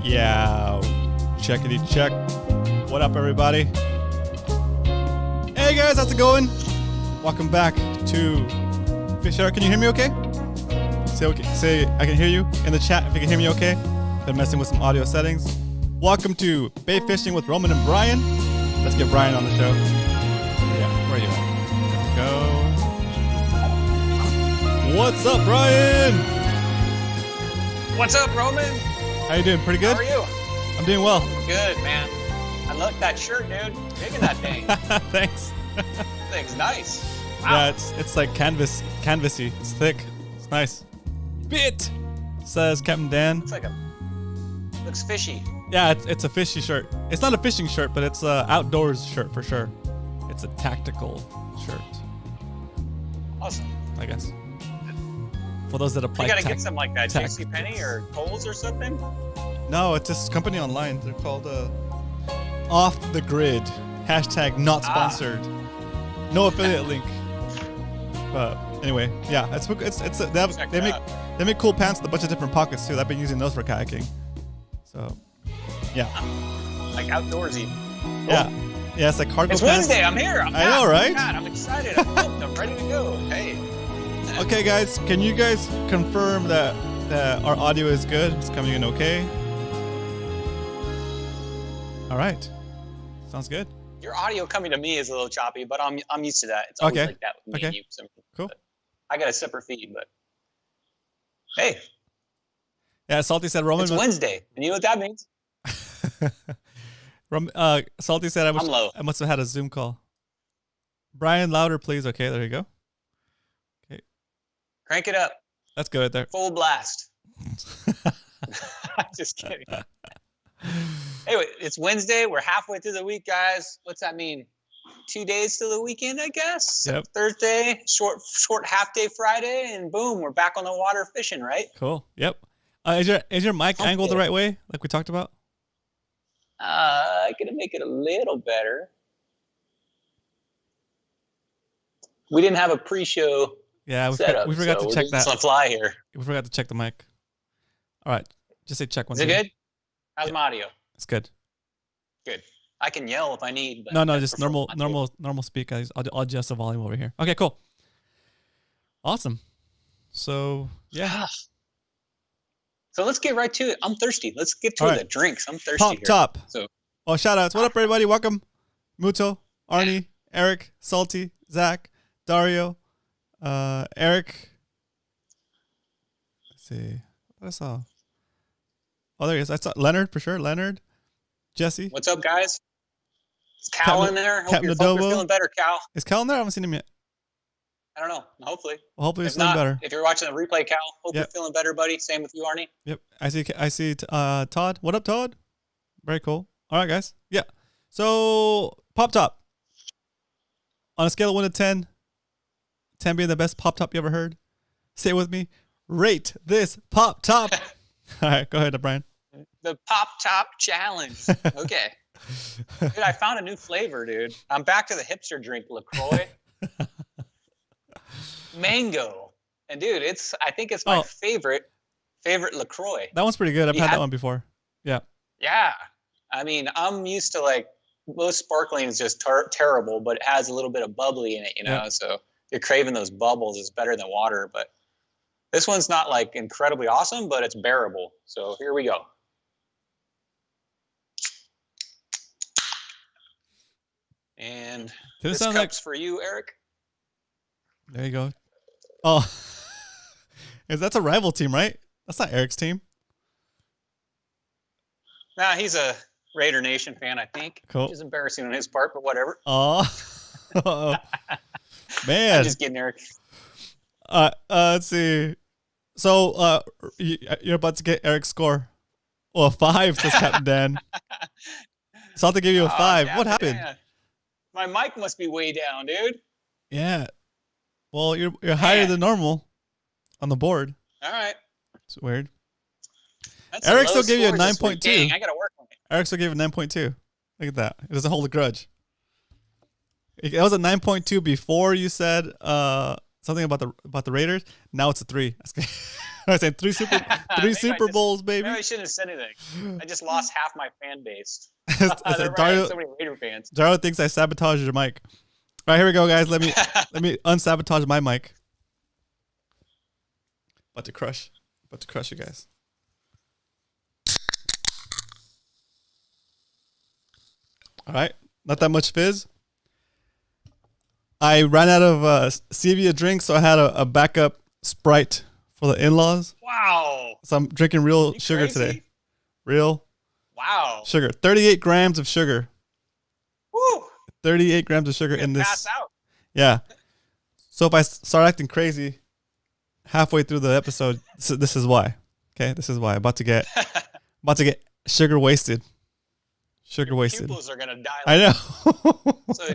Yeah, checkity check. What up, everybody? Hey guys, how's it going? Welcome back to Fishy. Can you hear me okay? Say okay. Say I can hear you in the chat if you can hear me okay. Been messing with some audio settings. Welcome to Bay Fishing with Roman and Brian. Let's get Brian on the show. Yeah, where are you at? There we go. What's up, Brian? What's up, Roman? How you doing? Pretty good? How are you? I'm doing well. Good, man. I like that shirt, dude. Digging that thing. Thanks. That thing's nice. Wow. Yeah, it's like canvasy. It's thick. It's nice. Bit says Captain Dan. Looks fishy. Yeah, it's a fishy shirt. It's not a fishing shirt, but it's a outdoors shirt for sure. It's a tactical shirt. Awesome. I guess. For those that apply. You gotta get something like that. JC Penney or Kohl's or something? No, it's this company online. They're called Off the Grid. Hashtag not sponsored. No affiliate link. But anyway, yeah, they make cool pants with a bunch of different pockets too. I've been using those for kayaking. So, yeah. Like outdoorsy. Yeah. Yeah, it's like cargo It's pants. Wednesday. I'm here. I know, right? God, I'm excited. I'm pumped. I'm ready to go. Hey. Okay, guys, can you guys confirm that our audio is good? It's coming in okay? All right. Sounds good. Your audio coming to me is a little choppy, but I'm used to that. It's always like that with me and you. So, cool. I got a separate feed, but hey. Yeah, Salty said Roman. It's Wednesday, and you know what that means? Salty said I'm low. I must have had a Zoom call. Brian, louder, please. Okay, there you go. Okay. Crank it up. That's good there. Full blast. Just kidding. Anyway, it's Wednesday. We're halfway through the week, guys. What's that mean? 2 days to the weekend, I guess. Yep. Thursday, short half day Friday, and boom, we're back on the water fishing, right? Cool. Yep. Is your mic angled the right way, like we talked about? I gotta make it a little better. We didn't have a pre-show. Yeah, setup, we forgot to check that. It's on the fly here. We forgot to check the mic. All right, just say check one. Is it good? How's my audio? It's good. Good. I can yell if I need. But no, just normal speak. I'll adjust the volume over here. Okay, cool. Awesome. So yeah. So let's get right to it. I'm thirsty. Let's get to the drinks. I'm thirsty. Pop here. top. So. Oh, shout outs. What up, everybody? Welcome. Muto, Arnie, Eric, Salty, Zach, Dario, Eric. Let's see. What I saw. Oh, there he is. I saw Leonard for sure. Leonard, Jesse. What's up, guys? Is Cal in there? Hope you're feeling better, Cal. Is Cal in there? I haven't seen him yet. I don't know. Hopefully. Well, hopefully he's feeling better. If you're watching the replay, Cal, hope you're feeling better, buddy. Same with you, Arnie. Yep. I see Todd. What up, Todd? Very cool. All right, guys. Yeah. So, Pop Top. On a scale of 1 to 10, 10 being the best Pop Top you ever heard, say it with me. Rate this Pop Top. All right, go ahead, Brian. The Pop Top Challenge. Okay. Dude, I found a new flavor, dude. I'm back to the hipster drink, LaCroix. Mango. And dude, I think it's my favorite LaCroix. That one's pretty good. I've had that one before. Yeah. Yeah. I mean, I'm used to like most sparkling is just terrible, but it has a little bit of bubbly in it, you know. Yep. So you're craving those bubbles. It's better than water, but this one's not like incredibly awesome, but it's bearable. So here we go. And this cup's for you, Eric. There you go. Oh, that's a rival team, right? That's not Eric's team. Nah, he's a Raider Nation fan, I think. Cool. Which is embarrassing on his part, but whatever. Oh, man. I'm just kidding, Eric. Let's see. So, you're about to get Eric's score. Well, 5, says Captain Dan. So I'll have to give you a 5. What happened? Dan. My mic must be way down, dude. Yeah. Well, you're higher than normal on the board. All right. It's weird. That's Eric still gave you a 9.2. I got to work on it. Eric still gave you a 9.2. Look at that. It doesn't hold a grudge. It was a 9.2 before you said something about the Raiders. Now it's a 3. I said 3 Super Bowls, baby. Maybe I shouldn't have said anything. I just lost half my fan base. Dario, so many Raider fans. Dario thinks I sabotaged your mic. All right, here we go, guys. Let me unsabotage my mic. About to crush you guys. All right, not that much fizz. I ran out of Stevia drinks, so I had a backup Sprite for the in-laws. Wow. So I'm drinking real sugar today. Real. Wow. Sugar. 38 grams of sugar. Woo. 38 grams of sugar in this. Pass out. Yeah. So if I start acting crazy halfway through the episode, this is why. Okay, this is why. About to get sugar wasted. Sugar wasted. Pupils are gonna die. I know. So,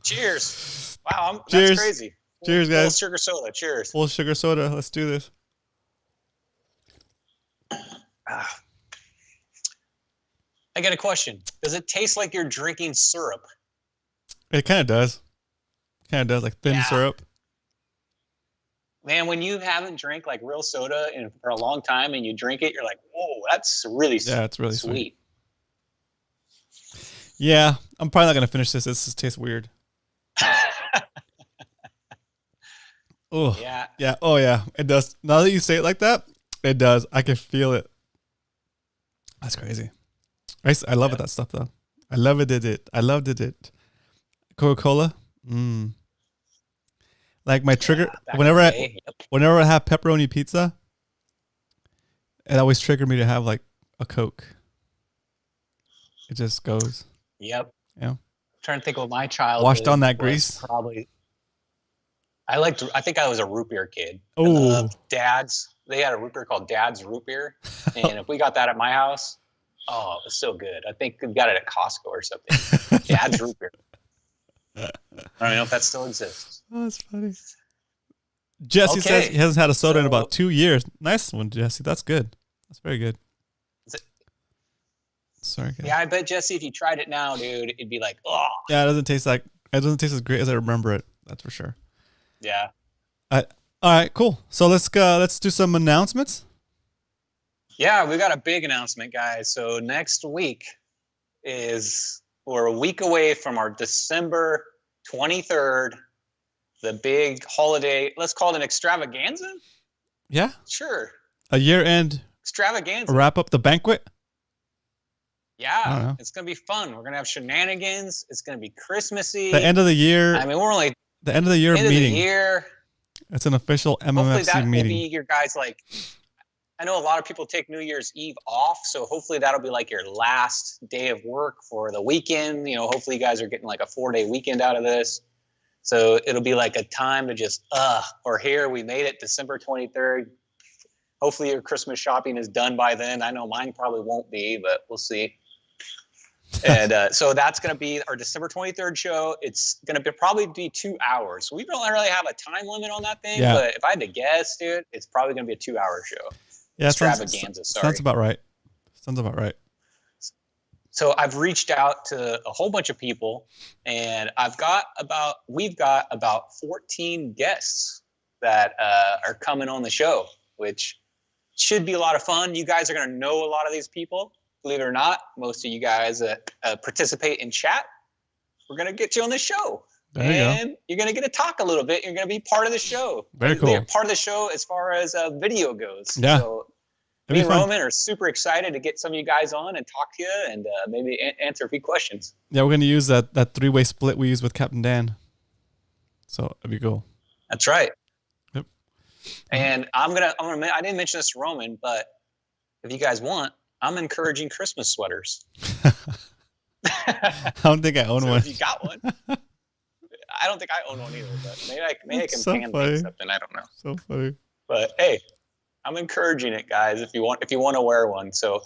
cheers! Wow, cheers. That's crazy. Cheers, guys. Full sugar soda. Cheers. Full sugar soda. Let's do this. I got a question. Does it taste like you're drinking syrup? It kind of does. Like thin syrup. Man, when you haven't drank like real soda for a long time and you drink it, you're like, whoa, that's really it's really sweet. Yeah, I'm probably not gonna finish this. This just tastes weird. Oh yeah. Oh yeah, it does. Now that you say it like that, it does. I can feel it. That's crazy. I love it, that stuff though. I loved it. Coca-Cola. Like my trigger whenever I have pepperoni pizza, it always triggered me to have like a Coke. It just goes. Yep. Yeah. I'm trying to think of my childhood. Washed on that grease. Probably. I think I was a root beer kid. Oh. Dad's. They had a root beer called Dad's Root Beer, and if we got that at my house, oh, it was so good. I think we got it at Costco or something. Dad's Root Beer. I don't know if that still exists. Oh, that's funny. Jesse says he hasn't had a soda in about 2 years. Nice one, Jesse. That's good. That's very good. Sorry, guys. Yeah, I bet Jesse, if you tried it now, dude, it'd be like, oh. Yeah, it doesn't taste as great as I remember it. That's for sure. Yeah. All right, cool. So let's do some announcements. Yeah, we got a big announcement, guys. So next week we're a week away from our December 23rd, the big holiday. Let's call it an extravaganza. Yeah. Sure. A year-end extravaganza. Wrap up the banquet. Yeah, it's gonna be fun. We're gonna have shenanigans. It's gonna be Christmassy. The end of the year. I mean, we're only the end of the year meeting. End of the year. It's an official MMFC hopefully that meeting. will be your guys' like. I know a lot of people take New Year's Eve off, so hopefully that'll be like your last day of work for the weekend. You know, hopefully you guys are getting like a 4-day weekend out of this. So it'll be like a time to just we're here. We made it December 23rd. Hopefully your Christmas shopping is done by then. I know mine probably won't be, but we'll see. And so that's going to be our December 23rd show. It's going to probably be 2 hours. We don't really have a time limit on that thing, but if I had to guess, dude, it's probably going to be a 2-hour show. Yeah, extravaganza. Sounds about right. So I've reached out to a whole bunch of people, and we've got about 14 guests that are coming on the show, which should be a lot of fun. You guys are going to know a lot of these people. believe it or not, most of you guys that participate in chat, we're going to get you on the show. And you're going to get to talk a little bit. You're going to be part of the show. Very cool. You're part of the show as far as video goes. Yeah. So me and Roman are super excited to get some of you guys on and talk to you and maybe answer a few questions. Yeah, we're going to use that three-way split we used with Captain Dan. So it'd be cool. That's right. Yep. And I didn't mention this to Roman, but if you guys want, I'm encouraging Christmas sweaters. I don't think I own one. If you got one. I don't think I own one either, but maybe I can so pan paint something. I don't know. So funny. But hey, I'm encouraging it, guys. If you want to wear one, so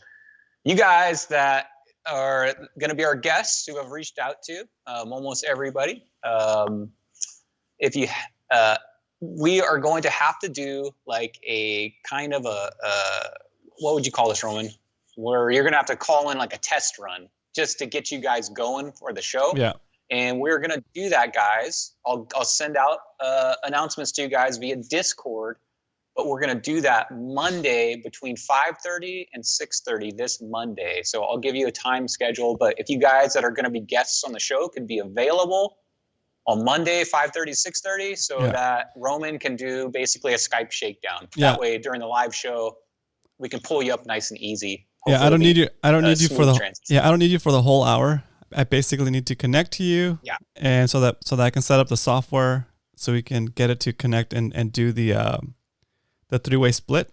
you guys that are going to be our guests who have reached out to almost everybody. If you, we are going to have to do like a kind of a what would you call this, Roman? Where you're going to have to call in like a test run just to get you guys going for the show. Yeah. And we're going to do that, guys. I'll send out announcements to you guys via Discord, but we're going to do that Monday between 5:30 and 6:30 this Monday. So I'll give you a time schedule, but if you guys that are going to be guests on the show could be available on Monday, 5:30 to 6:30, so that Roman can do basically a Skype shakedown. That way during the live show, we can pull you up nice and easy. Hopefully I don't need you. I don't need you for the. transition. I don't need you for the whole hour. I basically need to connect to you. Yeah. And so that I can set up the software so we can get it to connect and do the three-way split.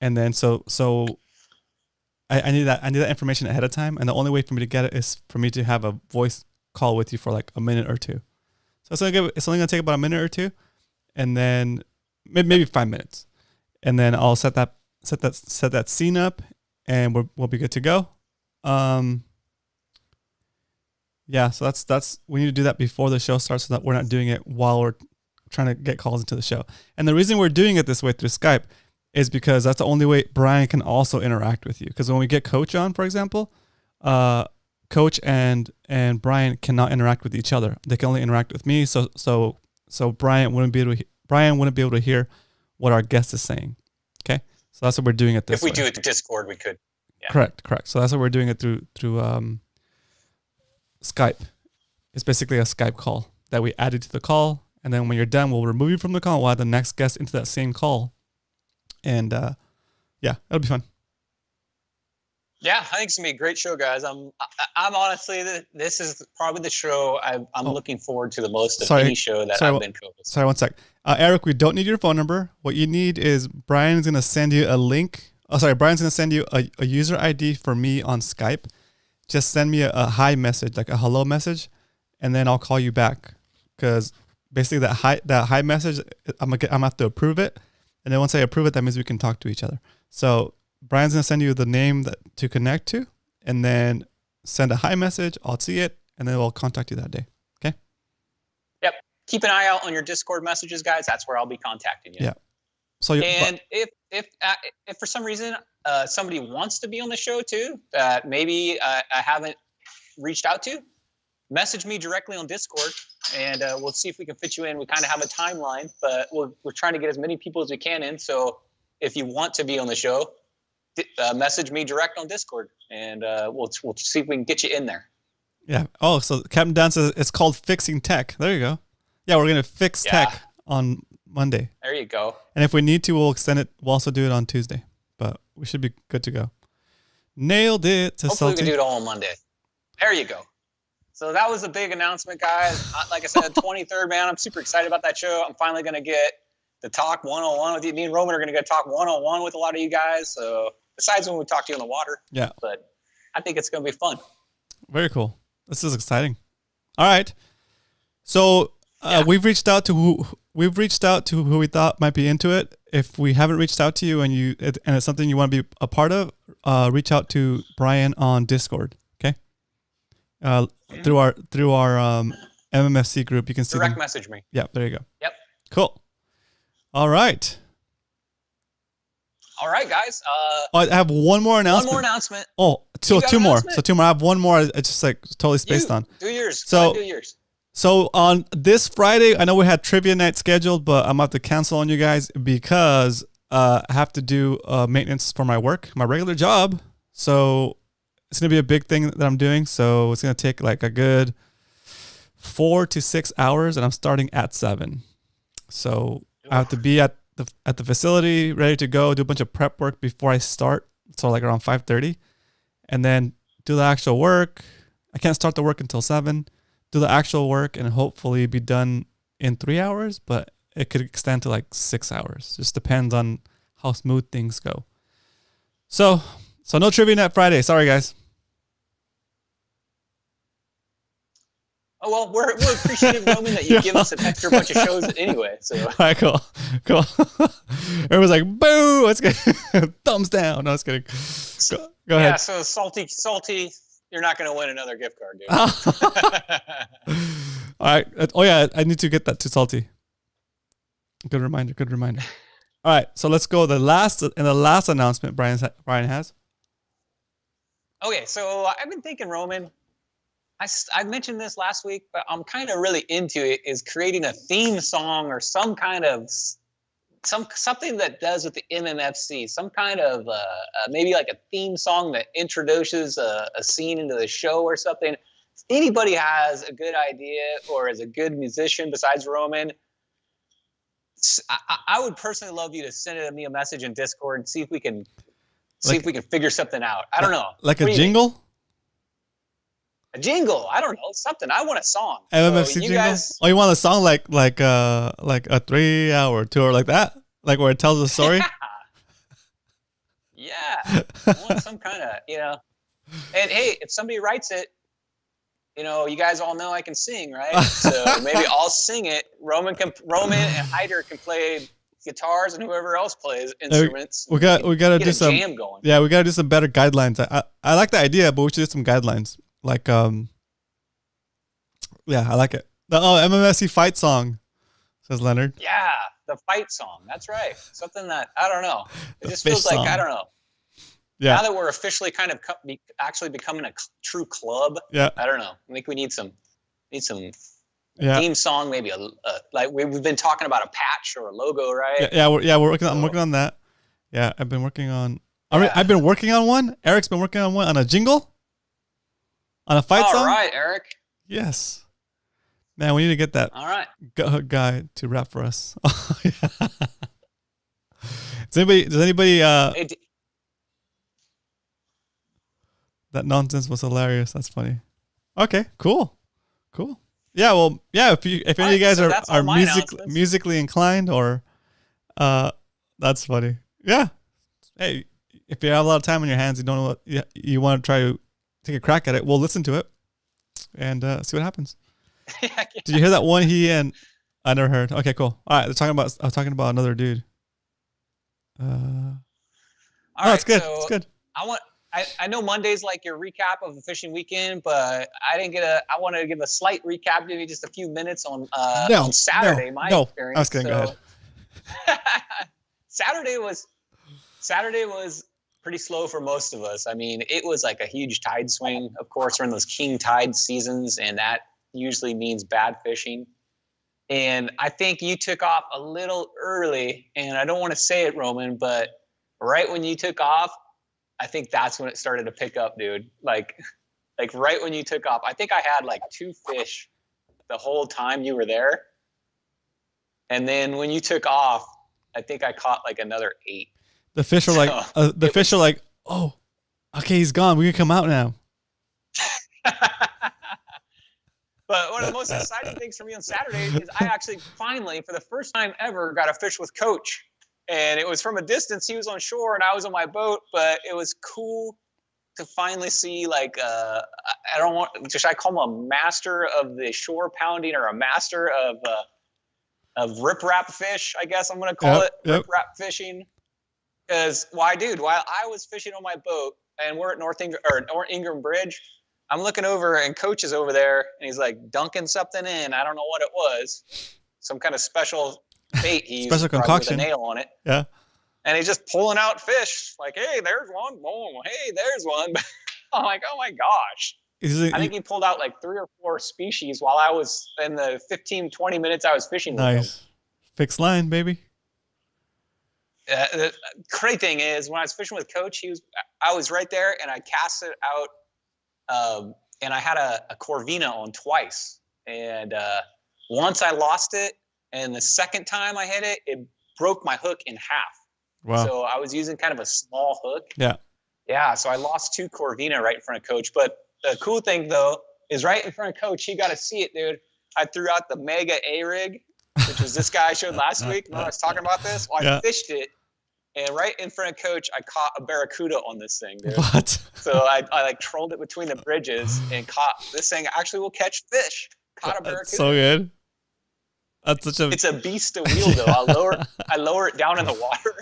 And then so I need that information ahead of time, and the only way for me to get it is for me to have a voice call with you for like a minute or two. So it's only gonna take about a minute or two, and then maybe 5 minutes, and then I'll set that scene up, and we'll be good to go. Yeah, so that's we need to do that before the show starts so that we're not doing it while we're trying to get calls into the show. And the reason we're doing it this way through Skype is because that's the only way Brian can also interact with you. Because when we get Coach on, for example, Coach and Brian cannot interact with each other. They can only interact with me. So Brian wouldn't be able to hear what our guest is saying. Okay, so that's what we're doing it this way. If we do it to Discord, we could. Yeah. Correct. So that's what we're doing it through Skype. It's basically a Skype call that we added to the call, and then when you're done, we'll remove you from the call. We'll add the next guest into that same call, and it'll be fun. Yeah, I think it's gonna be a great show, guys. I'm honestly, this is probably the show I'm looking forward to the most of any show that I've been co-hosting. Sorry, one sec. Eric, we don't need your phone number. What you need is Brian's gonna send you a link. Brian's gonna send you a user ID for me on Skype. Just send me a hi message, like a hello message, and then I'll call you back. Because basically that hi message, I'm gonna have to approve it, and then once I approve it, that means we can talk to each other. So Brian's gonna send you the name to connect to, and then send a hi message. I'll see it, and then we'll contact you that day. Okay? Yep. Keep an eye out on your Discord messages, guys. That's where I'll be contacting you. Yeah. So if for some reason somebody wants to be on the show too, that maybe I haven't reached out to, message me directly on Discord, and we'll see if we can fit you in. We kind of have a timeline, but we're trying to get as many people as we can in. So if you want to be on the show, message me direct on Discord, and we'll see if we can get you in there. Yeah. Oh, so Captain Dan says it's called Fixing Tech. There you go. Yeah, we're gonna fix tech on Monday. There you go. And if we need to, we'll extend it. We'll also do it on Tuesday, but we should be good to go. Nailed it. Hopefully we can do it all on Monday. There you go. So that was a big announcement, guys. Like I said, 23rd, man. I'm super excited about that show. I'm finally going to get to talk one-on-one with you. Me and Roman are going to get to talk one-on-one with a lot of you guys. So besides when we talk to you on the water. Yeah. But I think it's going to be fun. Very cool. This is exciting. All right. So we've reached out to who we thought might be into it. If we haven't reached out to you and it's something you want to be a part of, reach out to Brian on Discord. Okay. Through our MMFC group, you can see direct message me. Yeah, there you go. Yep. Cool. All right. All right, guys. I have one more announcement. One more announcement. Oh, two more. So two more. I have one more. It's just like totally spaced on. Do yours. So do yours. So on this Friday, I know we had trivia night scheduled, but I'm about to cancel on you guys because I have to do maintenance for my work, my regular job. So it's gonna be a big thing that I'm doing. So it's gonna take like a good 4 to 6 hours, and I'm starting at 7. So I have to be at the facility, ready to go, do a bunch of prep work before I start. So like around 5:30, and then do the actual work. I can't start the work until 7. Do the actual work and hopefully be done in 3 hours, but it could extend to like 6 hours. Just depends on how smooth things go. So no Trivia Net Friday. Sorry, guys. Oh, well, we're appreciative, Roman, that you give us an extra bunch of shows anyway. So. All right, cool. Everyone's like, boo, let's get thumbs down. No, I was kidding. Go ahead. Yeah, so salty, you're not going to win another gift card, dude. All right. Oh, yeah, I need to get that to Salty. Good reminder. All right, so let's go. The last announcement Brian has. Okay, so I've been thinking, Roman, I mentioned this last week, but I'm kind of really into it, is creating a theme song or some kind of something that does with the MMFC, some kind of maybe like a theme song that introduces a scene into the show or something. If anybody has a good idea or is a good musician besides Roman, I would personally love you to send me a message in Discord and see if we can figure something out. I don't know. Like a jingle? A jingle, I don't know, something. I want a song. MMFC so jingle? Guys, you want a song like a 3-hour tour like that? Like where it tells a story? Yeah. I want some kind of, And hey, if somebody writes it, you guys all know I can sing, right? So maybe I'll sing it. Roman and Hyder can play guitars, and whoever else plays instruments. We got to do some jam going. Yeah, we got to do some better guidelines. I like the idea, but we should do some guidelines. Like yeah, I like it. MMFC fight song, says Leonard. Yeah, the fight song. That's right. Something that I don't know. It just feels like I don't know. Yeah. Now that we're officially kind of actually becoming a true club. Yeah. I don't know. I think we need some theme song, maybe like we've been talking about a patch or a logo, right? Yeah, we're working. I'm working on that. Yeah, I've been working on. I've been working on one. Eric's been working on one, on a jingle, on a fight song. All right, Eric. Yes. Man, we need to get that. All right. Guy to rap for us. Does anybody? That nonsense was hilarious. That's funny. Okay, cool. Yeah, well, yeah. If any of you guys are musically inclined, or that's funny. Yeah. Hey, if you have a lot of time on your hands, you don't know what you want to try to take a crack at it. We'll listen to it and see what happens. Yeah. Did you hear that one? I never heard. Okay, cool. All right, I was talking about another dude. It's good. So it's good. I know Monday's like your recap of the fishing weekend, but I wanted to give a slight recap, maybe just a few minutes on Saturday. Experience. I was kidding. Go ahead. Saturday was pretty slow for most of us. I mean, it was like a huge tide swing. Of course, we're in those king tide seasons, and that usually means bad fishing. And I think you took off a little early, and I don't want to say it, Roman, but right when you took off, I think that's when it started to pick up, dude. Like right when you took off. I think I had like 2 fish the whole time you were there. And then when you took off, I think I caught like another 8. The fish are like, oh, okay, he's gone. We can come out now. But one of the most exciting things for me on Saturday is I actually finally, for the first time ever, got a fish with Coach. And it was from a distance. He was on shore and I was on my boat, but it was cool to finally see should I call him a master of the shore pounding or a master of riprap fish, I guess I'm going to call it. Riprap fishing. Because while I was fishing on my boat and we're at North Ingram Bridge, I'm looking over and Coach is over there and he's like dunking something in. I don't know what it was. Some kind of special bait he used, concoction with a nail on it. Yeah. And he's just pulling out fish like, hey, there's one. Boom. Hey, there's one. I'm like, oh my gosh. I think he pulled out like 3 or 4 species while I was in the 15, 20 minutes I was fishing with him. Fixed line, baby. The great thing is when I was fishing with Coach, I was right there and I cast it out and I had a Corvina on twice. And once I lost it, and the second time I hit it, it broke my hook in half. Wow. So I was using kind of a small hook. Yeah. Yeah, so I lost 2 Corvina right in front of Coach. But the cool thing, though, is right in front of Coach, he got to see it, dude. I threw out the Mega A-Rig, which was this guy I showed last week. When I was talking about this? Well, I fished it, and right in front of Coach, I caught a barracuda on this thing, dude. What? So I like trolled it between the bridges and caught this thing. Actually will catch fish. Caught a barracuda. That's so good. That's such a... It's a beast to wheel, though. I lower it down in the water.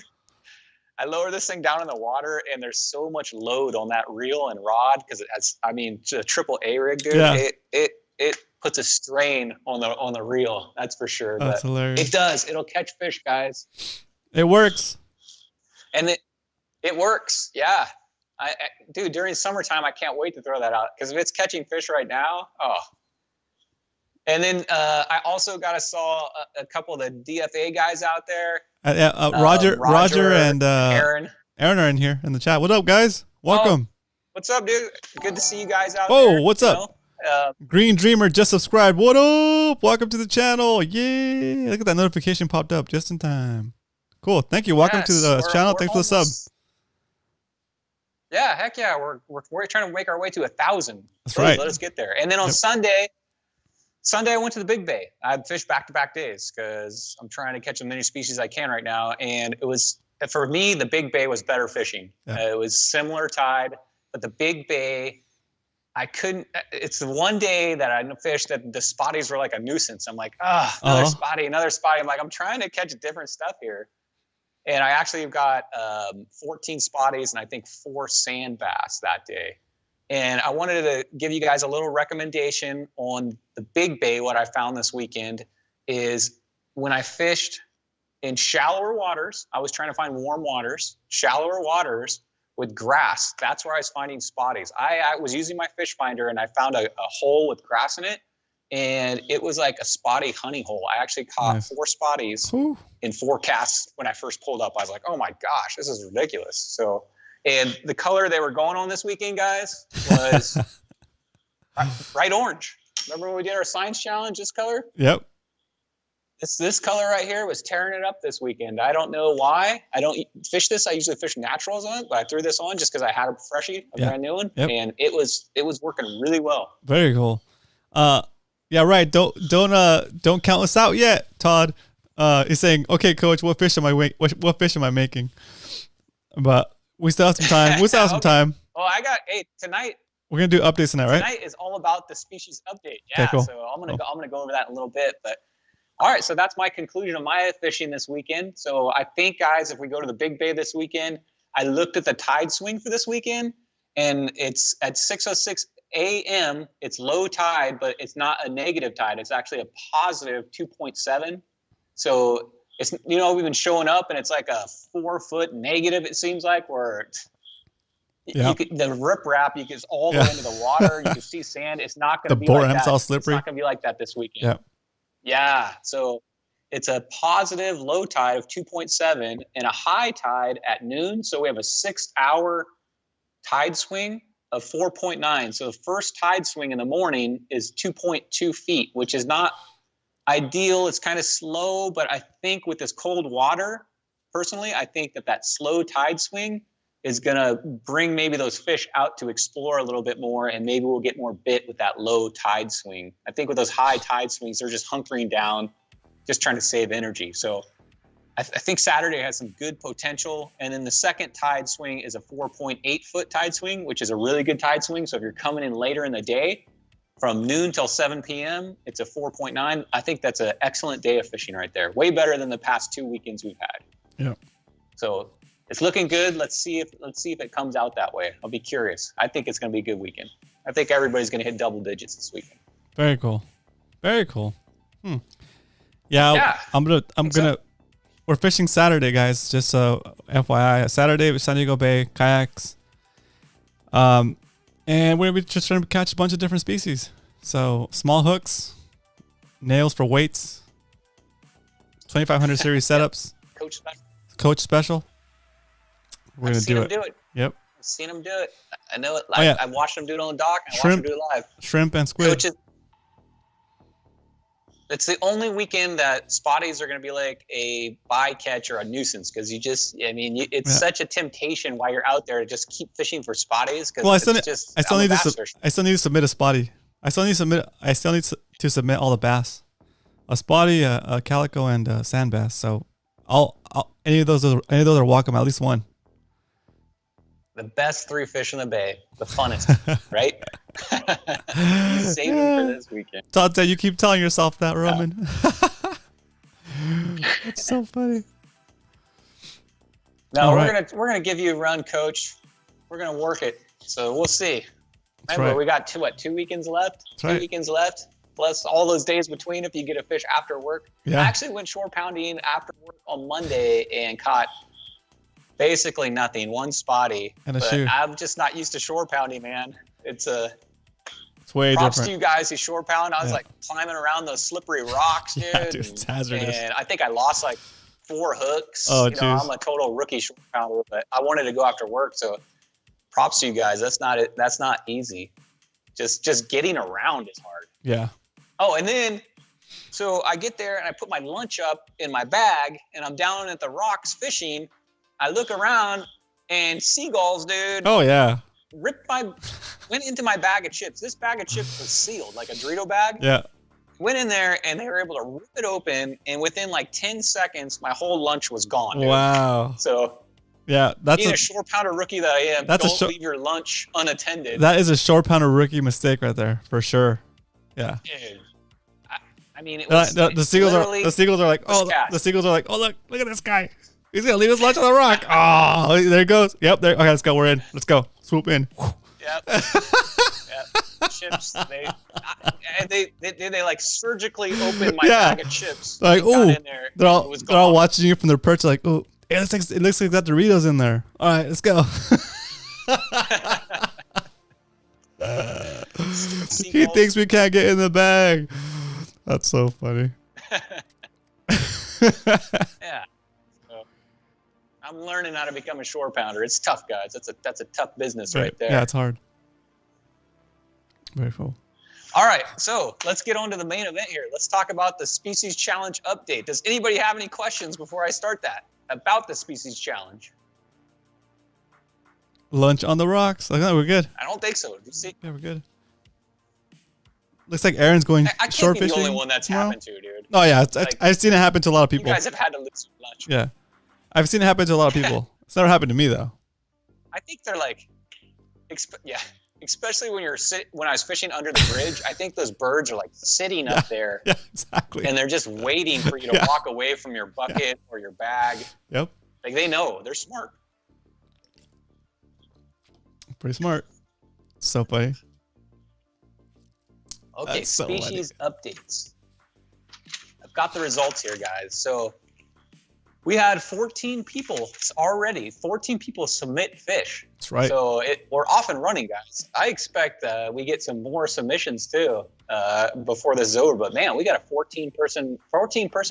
I lower this thing down in the water, and there's so much load on that reel and rod because it has, I mean, a triple A rig, dude. Yeah. It puts a strain on the reel. That's for sure. That's hilarious. It does. It'll catch fish, guys. It works. And it works. Yeah. Dude, during summertime, I can't wait to throw that out because if it's catching fish right now, oh. And then I also saw a couple of the DFA guys out there. Roger and Aaron are in here in the chat. What up, guys? Welcome. What's up, dude? Good to see you guys out there. Oh, what's up? Green Dreamer just subscribed. What up? Welcome to the channel. Yay. Look at that notification popped up just in time. Cool. Thank you. Welcome to the channel. Thanks for the sub. Yeah, heck yeah. We're trying to make our way to 1,000. That's right. Let us get there. And then on Sunday, I went to the Big Bay. I fished back-to-back days because I'm trying to catch as many species I can right now. And it was, for me, the Big Bay was better fishing. Yeah. It was similar tide, but the Big Bay, I couldn't. It's the one day that I fished that the spotties were like a nuisance. I'm like, another spotty. I'm like, I'm trying to catch different stuff here. And I actually got 14 spotties and I think 4 sand bass that day. And I wanted to give you guys a little recommendation on the Big Bay. What I found this weekend is when I fished in shallower waters, I was trying to find warm waters, shallower waters with grass. That's where I was finding spotties. I was using my fish finder and I found a hole with grass in it. And it was like a spotty honey hole. I actually caught 4 spotties in 4 casts when I first pulled up. I was like, oh my gosh, this is ridiculous. So, and the color they were going on this weekend, guys, was bright orange. Remember when we did our science challenge, this color? Yep. This color right here was tearing it up this weekend. I don't know why. I don't fish this. I usually fish naturals on it, but I threw this on just because I had a freshie, a brand new one, and it was working really well. Very cool. Yeah, right. Don't count us out yet, Todd. He's saying, okay, coach, what fish am I making? But we still have some time. Well, tonight. We're gonna do updates tonight, right? Tonight is all about the species update. Yeah. Okay, cool. So I'm gonna go over that in a little bit. But all right, so that's my conclusion of my fishing this weekend. So I think, guys, if we go to the Big Bay this weekend, I looked at the tide swing for this weekend, and it's at 6:06 a.m. It's low tide, but it's not a negative tide. It's actually a positive 2.7. So it's, we've been showing up and it's like a 4-foot negative, it seems like, where the riprap, you get all the way into the water. You can see sand. It's not going to be like that. All slippery. It's not going to be like that this weekend. Yeah. So it's a positive low tide of 2.7 and a high tide at noon. So we have a 6-hour tide swing of 4.9. So the first tide swing in the morning is 2.2 feet, which is not ideal. It's kind of slow, but I think with this cold water, personally, I think that slow tide swing is going to bring maybe those fish out to explore a little bit more, and maybe we'll get more bit with that low tide swing. I think with those high tide swings, they're just hunkering down, just trying to save energy. So I think Saturday has some good potential. And then the second tide swing is a 4.8-foot tide swing, which is a really good tide swing. So if you're coming in later in the day, from noon till 7 p.m., it's a 4.9. I think that's an excellent day of fishing right there. Way better than the past 2 weekends we've had. Yeah. So it's looking good. Let's see if it comes out that way. I'll be curious. I think it's going to be a good weekend. I think everybody's going to hit double digits this weekend. Very cool. Very cool. Yeah. We're fishing Saturday, guys. Just FYI, Saturday, San Diego Bay kayaks. And we're just trying to catch a bunch of different species. So small hooks, nails for weights, 2500 series setups, Coach special. We're gonna do it. Yep. seen him do it. I know it. Oh, yeah. I watched him do it on the dock. I watched him do it live. Shrimp and squid. It's the only weekend that spotties are going to be like a bycatch or a nuisance because it's such a temptation while you're out there to just keep fishing for spotties. Well, I still need to submit a spotty. I still need to submit all the bass, a spotty, a calico, and a sand bass. So, any of those are welcome. At least one. The best 3 fish in the bay, the funnest, right? Save them for this weekend. Todd, you keep telling yourself that, Roman. That's so funny. No, we're gonna give you a run, Coach. We're gonna work it. So we'll see. Remember, we got 2 weekends left. Two weekends left, plus all those days between if you get a fish after work. Yeah. I actually went shore pounding after work on Monday and caught basically nothing, 1 spotty. And a shoe. I'm just not used to shore pounding, man. It's way props different. to you guys who shore pound. I was like climbing around those slippery rocks, dude. Yeah, dude, it's hazardous. And I think I lost like 4 hooks. Oh, I'm a total rookie shore pounder, but I wanted to go after work, so props to you guys. That's not easy. Just getting around is hard. Yeah. Oh, and then so I get there and I put my lunch up in my bag and I'm down at the rocks fishing. I look around and seagulls, dude. Oh yeah. Went into my bag of chips. This bag of chips was sealed, like a Dorito bag. Yeah. Went in there and they were able to rip it open, and within like 10 seconds, my whole lunch was gone. Dude. Wow. So yeah, that's being a shore pounder rookie that I am, don't leave your lunch unattended. That is a shore pounder rookie mistake right there, for sure. Yeah. Dude, I mean, it was the seagulls are like, oh, look at this guy. He's gonna leave his lunch on the rock. Oh, there it goes. Yep, there. Okay, let's go. We're in. Let's go. Swoop in. Yep. Chips. They like surgically opened my bag of chips. Like, oh, they're all watching you from their perch. Like, oh, it looks like that Doritos in there. All right, let's go. He thinks we can't get in the bag. That's so funny. Yeah. I'm learning how to become a shore pounder. It's tough, guys. That's a tough business right there. Yeah, it's hard. Very cool. All right, so let's get on to the main event here. Let's talk about the Species Challenge update. Does anybody have any questions before I start that about the Species Challenge? Lunch on the rocks. I think we're good. I don't think so. You see? Yeah, we're good. Looks like Aaron's going shore fishing. I can't be the only one that's happened to, dude. Oh yeah, I've seen it happen to a lot of people. You guys have had to lose some lunch. Yeah. I've seen it happen to a lot of people. It's never happened to me though. I think they're like, especially when when I was fishing under the bridge. I think those birds are like sitting up there. Yeah, exactly. And they're just waiting for you to walk away from your bucket or your bag. Yep. Like they know. They're smart. Pretty smart. So funny. Okay, That's so species updates. I've got the results here, guys. So we had 14 people already. 14 people submit fish. That's right. So we're off and running, guys. I expect we get some more submissions too before this is over. But man, we got a 14 person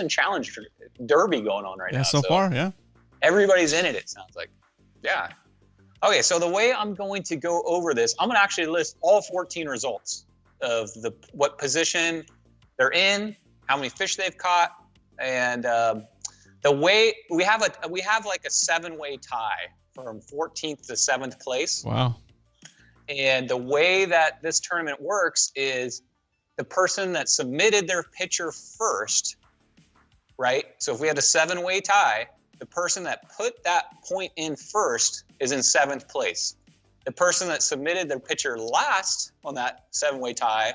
challenge derby going on right now. So far, yeah. Everybody's in it. It sounds like. Yeah. Okay, so the way I'm going to go over this, I'm going to actually list all 14 results of what position they're in, how many fish they've caught, and the way we have like a 7-way tie from 14th to 7th place. Wow. And the way that this tournament works is the person that submitted their picture first, right? So if we had a 7-way tie, the person that put that point in first is in 7th place. The person that submitted their picture last on that 7-way tie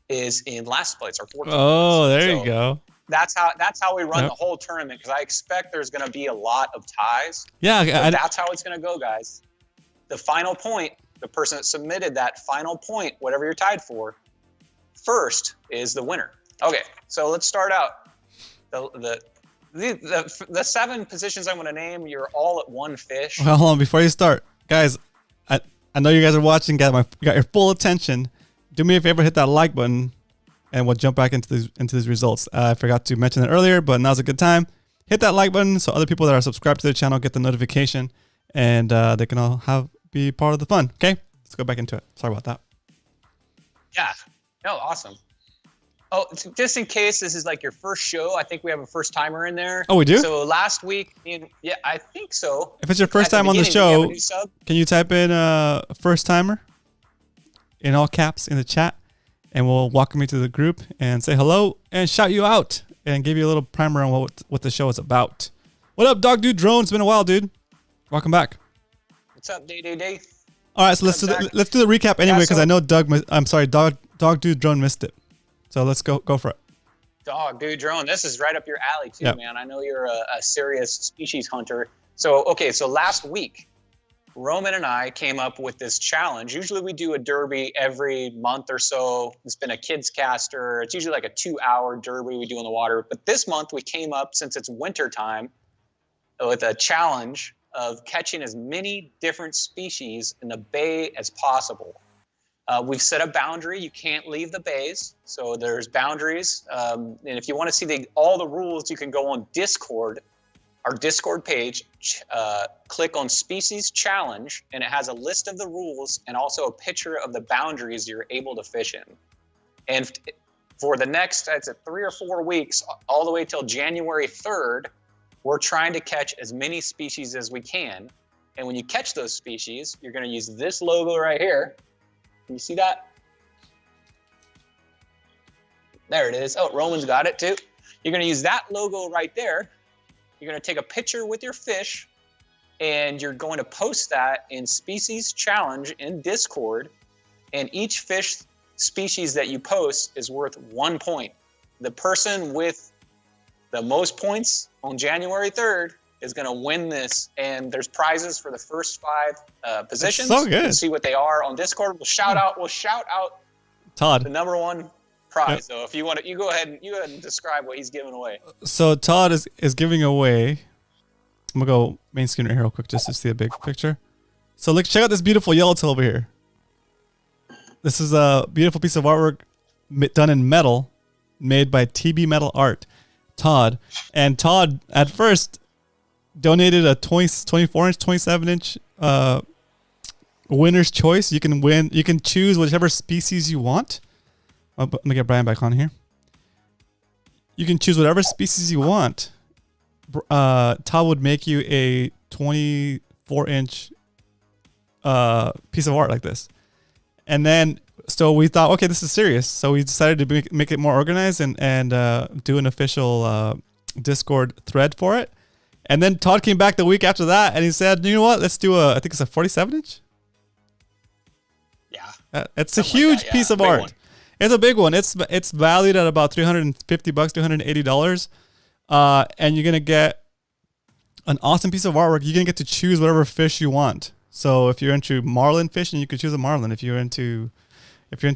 is in last place or 14th. Oh, there you go. That's how we run the whole tournament, because I expect there's going to be a lot of ties. Yeah, that's how it's going to go, guys. The final point, the person that submitted that final point, whatever you're tied for, first is the winner. Okay, so let's start out. The 7 positions I'm going to name, you're all at one fish. Well, hold on, before you start, guys. I know you guys are watching. You got your full attention. Do me a favor, hit that like button, and we'll jump back into these results. I forgot to mention it earlier, but now's a good time. Hit that like button so other people that are subscribed to the channel get the notification, and they can all have be part of the fun. Okay, let's go back into it. Sorry about that. Yeah. No, awesome. Oh, just in case this is like your first show, I think we have a first timer in there. Oh, we do? So last week, yeah, I think so. If it's your first time on the show, can you type in first timer in all caps in the chat, and we'll welcome you to the group and say hello and shout you out and give you a little primer on what the show is about. What up, Dog Dude Drone? It's been a while, dude. Welcome back. What's up, Day? All right, so let's do the recap anyway, because I know Dog Dude Drone missed it. So let's go for it. Dog Dude Drone, this is right up your alley too, man. I know you're a serious species hunter. So last week, Roman and I came up with this challenge. Usually we do a derby every month or so. It's been a kids caster. It's usually like a 2-hour derby we do in the water. But this month we came up, since it's winter time, with a challenge of catching as many different species in the bay as possible. We've set a boundary. You can't leave the bays. So there's boundaries. And if you want to see all the rules, you can go on Discord, our Discord page, click on Species Challenge, and it has a list of the rules and also a picture of the boundaries you're able to fish in. And for the next, I'd say 3 or 4 weeks, all the way till January 3rd, we're trying to catch as many species as we can. And when you catch those species, you're going to use this logo right here. Can you see that? There it is. Oh, Roman's got it too. You're going to use that logo right there. You're going to take a picture with your fish, and you're going to post that in Species Challenge in Discord. And each fish species that you post is worth 1 point. The person with the most points on January 3rd is going to win this, and there's prizes for the first 5 positions. That's so good. You can see what they are on Discord. We'll shout out Todd, the number 1 prize. So if you want to, you go ahead and describe what he's giving away. So Todd is giving away. I'm gonna go main screen right here real quick just to see a big picture. So look, check out this beautiful yellowtail over here. This is a beautiful piece of artwork done in metal, made by TB Metal Art, Todd. And Todd at first donated a 24-inch, 27-inch winner's choice. You can win. You can choose whichever species you want. Let me get Brian back on here. You can choose whatever species you want. Todd would make you a 24-inch piece of art like this. And then, so we thought, okay, this is serious. So we decided to make it more organized and do an official Discord thread for it. And then Todd came back the week after that, and he said, you know what? Let's do I think it's a 47-inch. Yeah. It's a huge piece of art. One. It's a big one. It's valued at about $350, $380. And you're going to get an awesome piece of artwork. You're going to get to choose whatever fish you want. So if you're into marlin fishing, you could choose a marlin. If you're into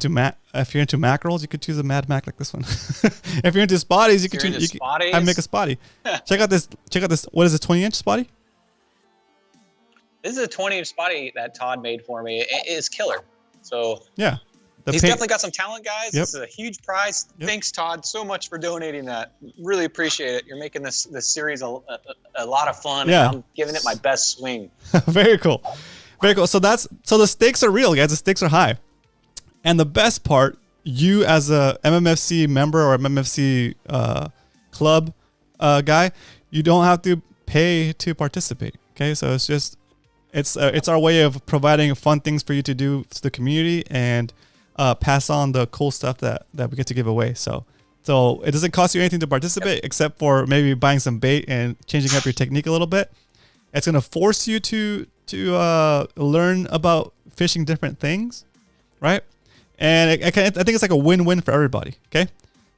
mackerels, you could choose a Mad Mac like this one. If you're into spotties, you could choose. I make a spotty. Check out this. What is a 20-inch spotty? This is a 20-inch spotty that Todd made for me. It is killer. So yeah, he's definitely got some talent, guys. Yep. This is a huge prize. Yep. Thanks, Todd, so much for donating that. Really appreciate it. You're making this series a lot of fun. Yeah. And I'm giving it my best swing. Very cool. Very cool. So the stakes are real, guys. The stakes are high. And the best part, you as a MMFC member or MMFC club guy, you don't have to pay to participate. Okay, so it's our way of providing fun things for you to do to the community and pass on the cool stuff that we get to give away. So it doesn't cost you anything to participate except for maybe buying some bait and changing up your technique a little bit. It's gonna force you to learn about fishing different things, right? And I think it's like a win-win for everybody. Okay,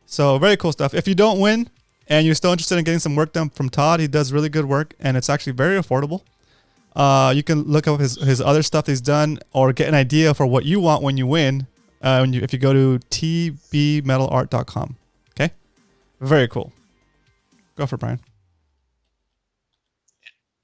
so very cool stuff. If you don't win and you're still interested in getting some work done from Todd, he does really good work and it's actually very affordable. You can look up his other stuff he's done or get an idea for what you want when you win. If you go to tbmetalart.com. Okay, very cool. Go for it, Brian.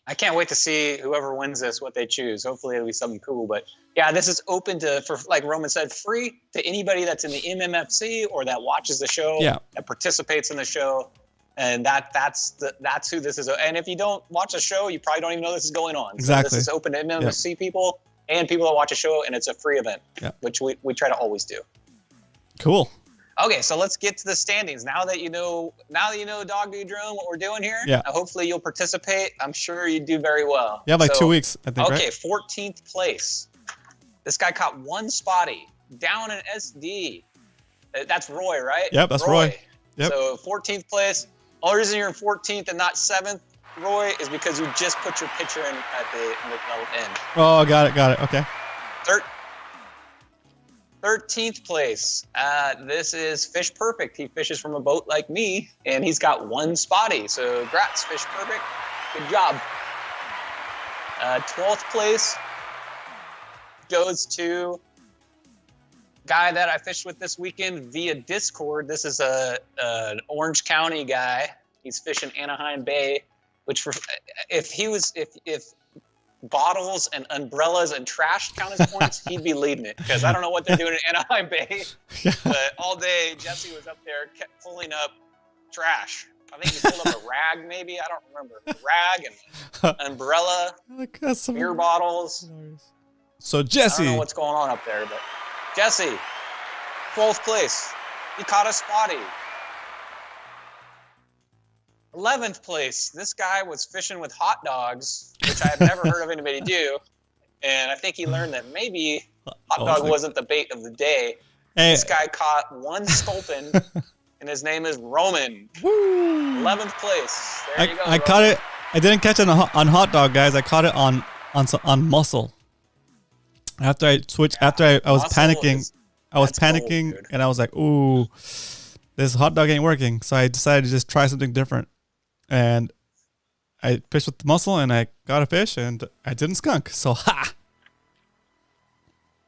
I can't wait to see whoever wins this, what they choose. Hopefully it'll be something cool. But yeah, this is open for like Roman said, free to anybody that's in the MMFC or that watches the show, that participates in the show. And that's who this is. And if you don't watch the show, you probably don't even know this is going on. Exactly. So this is open to MMFC people. and people that watch a show, and it's a free event, which we try to always do. Cool. Okay, so let's get to the standings. Now that you know, Dog Dude Drone, what we're doing here. Yeah. Hopefully you'll participate. I'm sure you do very well. Yeah, like 2 weeks, I think. Okay, right? 14th place. This guy caught one spotty down in SD. That's Roy, right? Yep, that's Roy. Yep. So 14th place. Only reason you're in 14th and not 7th, Roy, is because you just put your picture in at the end. Oh, got it. Okay. 13th place. This is Fish Perfect. He fishes from a boat like me, and he's got one spotty. So, congrats, Fish Perfect. Good job. 12th place goes to guy that I fished with this weekend via Discord. This is an Orange County guy. He's fishing Anaheim Bay, which if bottles and umbrellas and trash count as points, he'd be leading it, because I don't know what they're doing in Anaheim Bay. But all day, Jesse was up there kept pulling up trash. I think he pulled up a rag, maybe. I don't remember. A rag and umbrella, beer bottles. So Jesse. I don't know what's going on up there, but Jesse, 12th place. He caught a spotty. 11th place. This guy was fishing with hot dogs, which I have never heard of anybody do. And I think he learned that maybe hot dog wasn't the bait of the day. Hey. This guy caught one sculpin, and his name is Roman. Woo. 11th place. There you go. I caught it. I didn't catch it on hot dog, guys. I caught it on muscle. After I switched, I was panicking. I was panicking, gold, and I was like, "Ooh, this hot dog ain't working." So I decided to just try something different, and I fished with the muscle, and I got a fish, and I didn't skunk. So ha!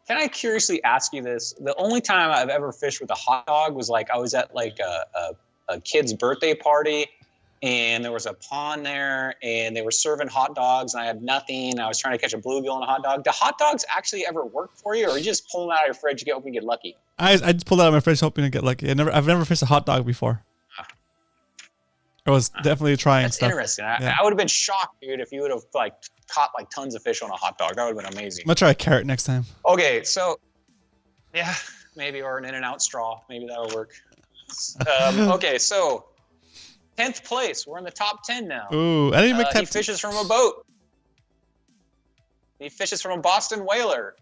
Can I curiously ask you this? The only time I've ever fished with a hot dog was like I was at like a kid's birthday party, and there was a pond there, and they were serving hot dogs, and I had nothing. I was trying to catch a bluegill on a hot dog. Do hot dogs actually ever work for you, or are you just pulling out of your fridge, you hoping you get lucky? I just pulled out of my fridge hoping to get lucky. I've never fished a hot dog before. I was definitely trying. That's stuff. Interesting. I would have been shocked, dude, if you would have like caught like tons of fish on a hot dog. That would have been amazing. I'm gonna try a carrot next time. Okay, so yeah, maybe, or an In-N-Out straw. Maybe that'll work. Okay, so 10th place. We're in the top 10 now. Ooh, I didn't make He fishes from a boat. He fishes from a Boston whaler.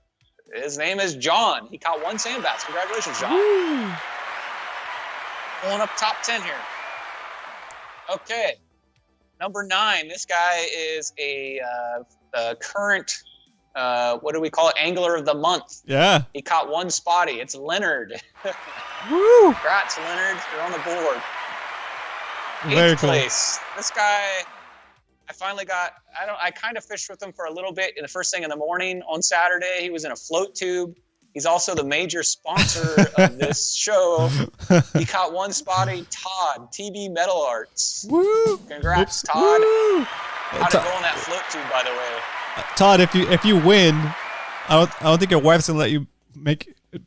His name is John. He caught one sand bass. Congratulations, John. Woo. Pulling up top 10 here. Okay. Number 9. This guy is a current, what do we call it? Angler of the month. Yeah. He caught one spotty. It's Leonard. Woo. Congrats, Leonard. You're on the board. Very 8th cool. place. This guy, I finally got, I kind of fished with him for a little bit in the first thing in the morning on Saturday. He was in a float tube. He's also the major sponsor of this show. He caught one spotty, Todd, TB Metal Arts. Woo! Congrats, Oops. Todd. Woo! How'd it go on that float tube, by the way? Todd, if you win, I don't think your wife's gonna let you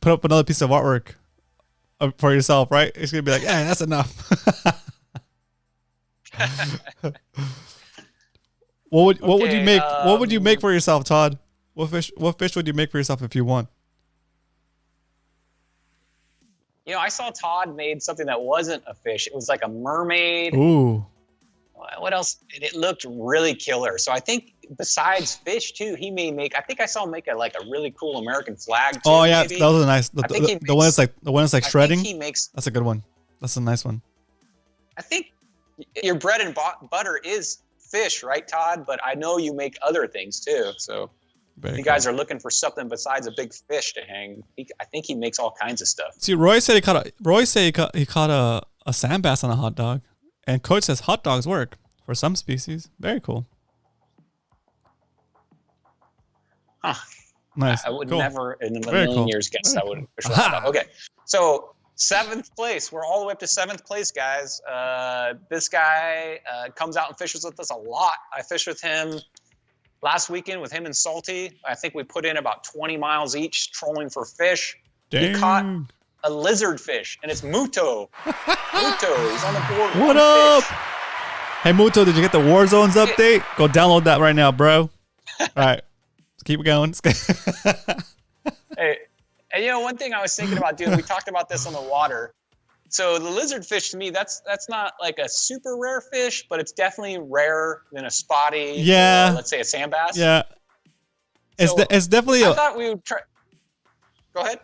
put up another piece of artwork for yourself, right? It's gonna be like, yeah, that's enough. What would you make? What would you make for yourself, Todd? What fish would you make for yourself if you won? You know, I saw Todd made something that wasn't a fish. It was like a mermaid. Ooh. What else? It looked really killer. So I think besides fish too, he may make. I think I saw him make a really cool American flag. Too, oh yeah, maybe. that was a nice. The one that's like shredding. I think he makes. That's a good one. That's a nice one. I think your bread and butter is fish, right, Todd? But I know you make other things too. So if you guys are looking for something besides a big fish to hang, I think he makes all kinds of stuff. See, Roy said he caught a sand bass on a hot dog, and Coach says hot dogs work for some species. Very cool. Huh. Nice. I would cool. never in a million years guess I would fish with a hot dog. Okay, so 7th place. We're all the way up to 7th place, guys. This guy comes out and fishes with us a lot. I fished with him last weekend with him and Salty. I think we put in about 20 miles each trolling for fish. Dang. He caught a lizard fish, and it's Muto. Muto, he's on the board. What up? Fish. Hey, Muto, did you get the War Zones update? Go download that right now, bro. All right. Keep it going. Hey, and one thing I was thinking about doing, we talked about this on the water. So the lizardfish to me, that's not like a super rare fish, but it's definitely rarer than a spotty. Yeah. Or, let's say a sand bass. Yeah. So it's definitely. I thought we would try. Go ahead.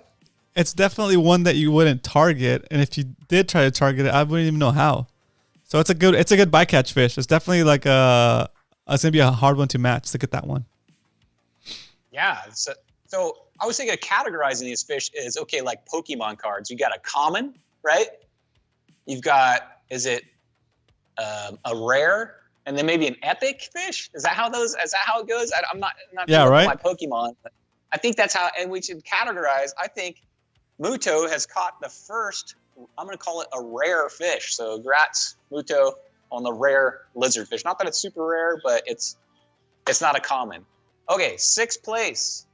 It's definitely one that you wouldn't target, and if you did try to target it, I wouldn't even know how. So it's a good bycatch fish. It's definitely like it's gonna be a hard one to match to get that one. Yeah. So I was thinking of categorizing these fish as okay, like Pokemon cards. You got a common, right? You've got a rare, and then maybe an epic fish. Is that how it goes? I'm not yeah, sure right. My Pokemon. But I think that's how, and we should categorize. I think Muto has caught the first. I'm going to call it a rare fish. So congrats, Muto, on the rare lizardfish. Not that it's super rare, but it's not a common. Okay, 6th place.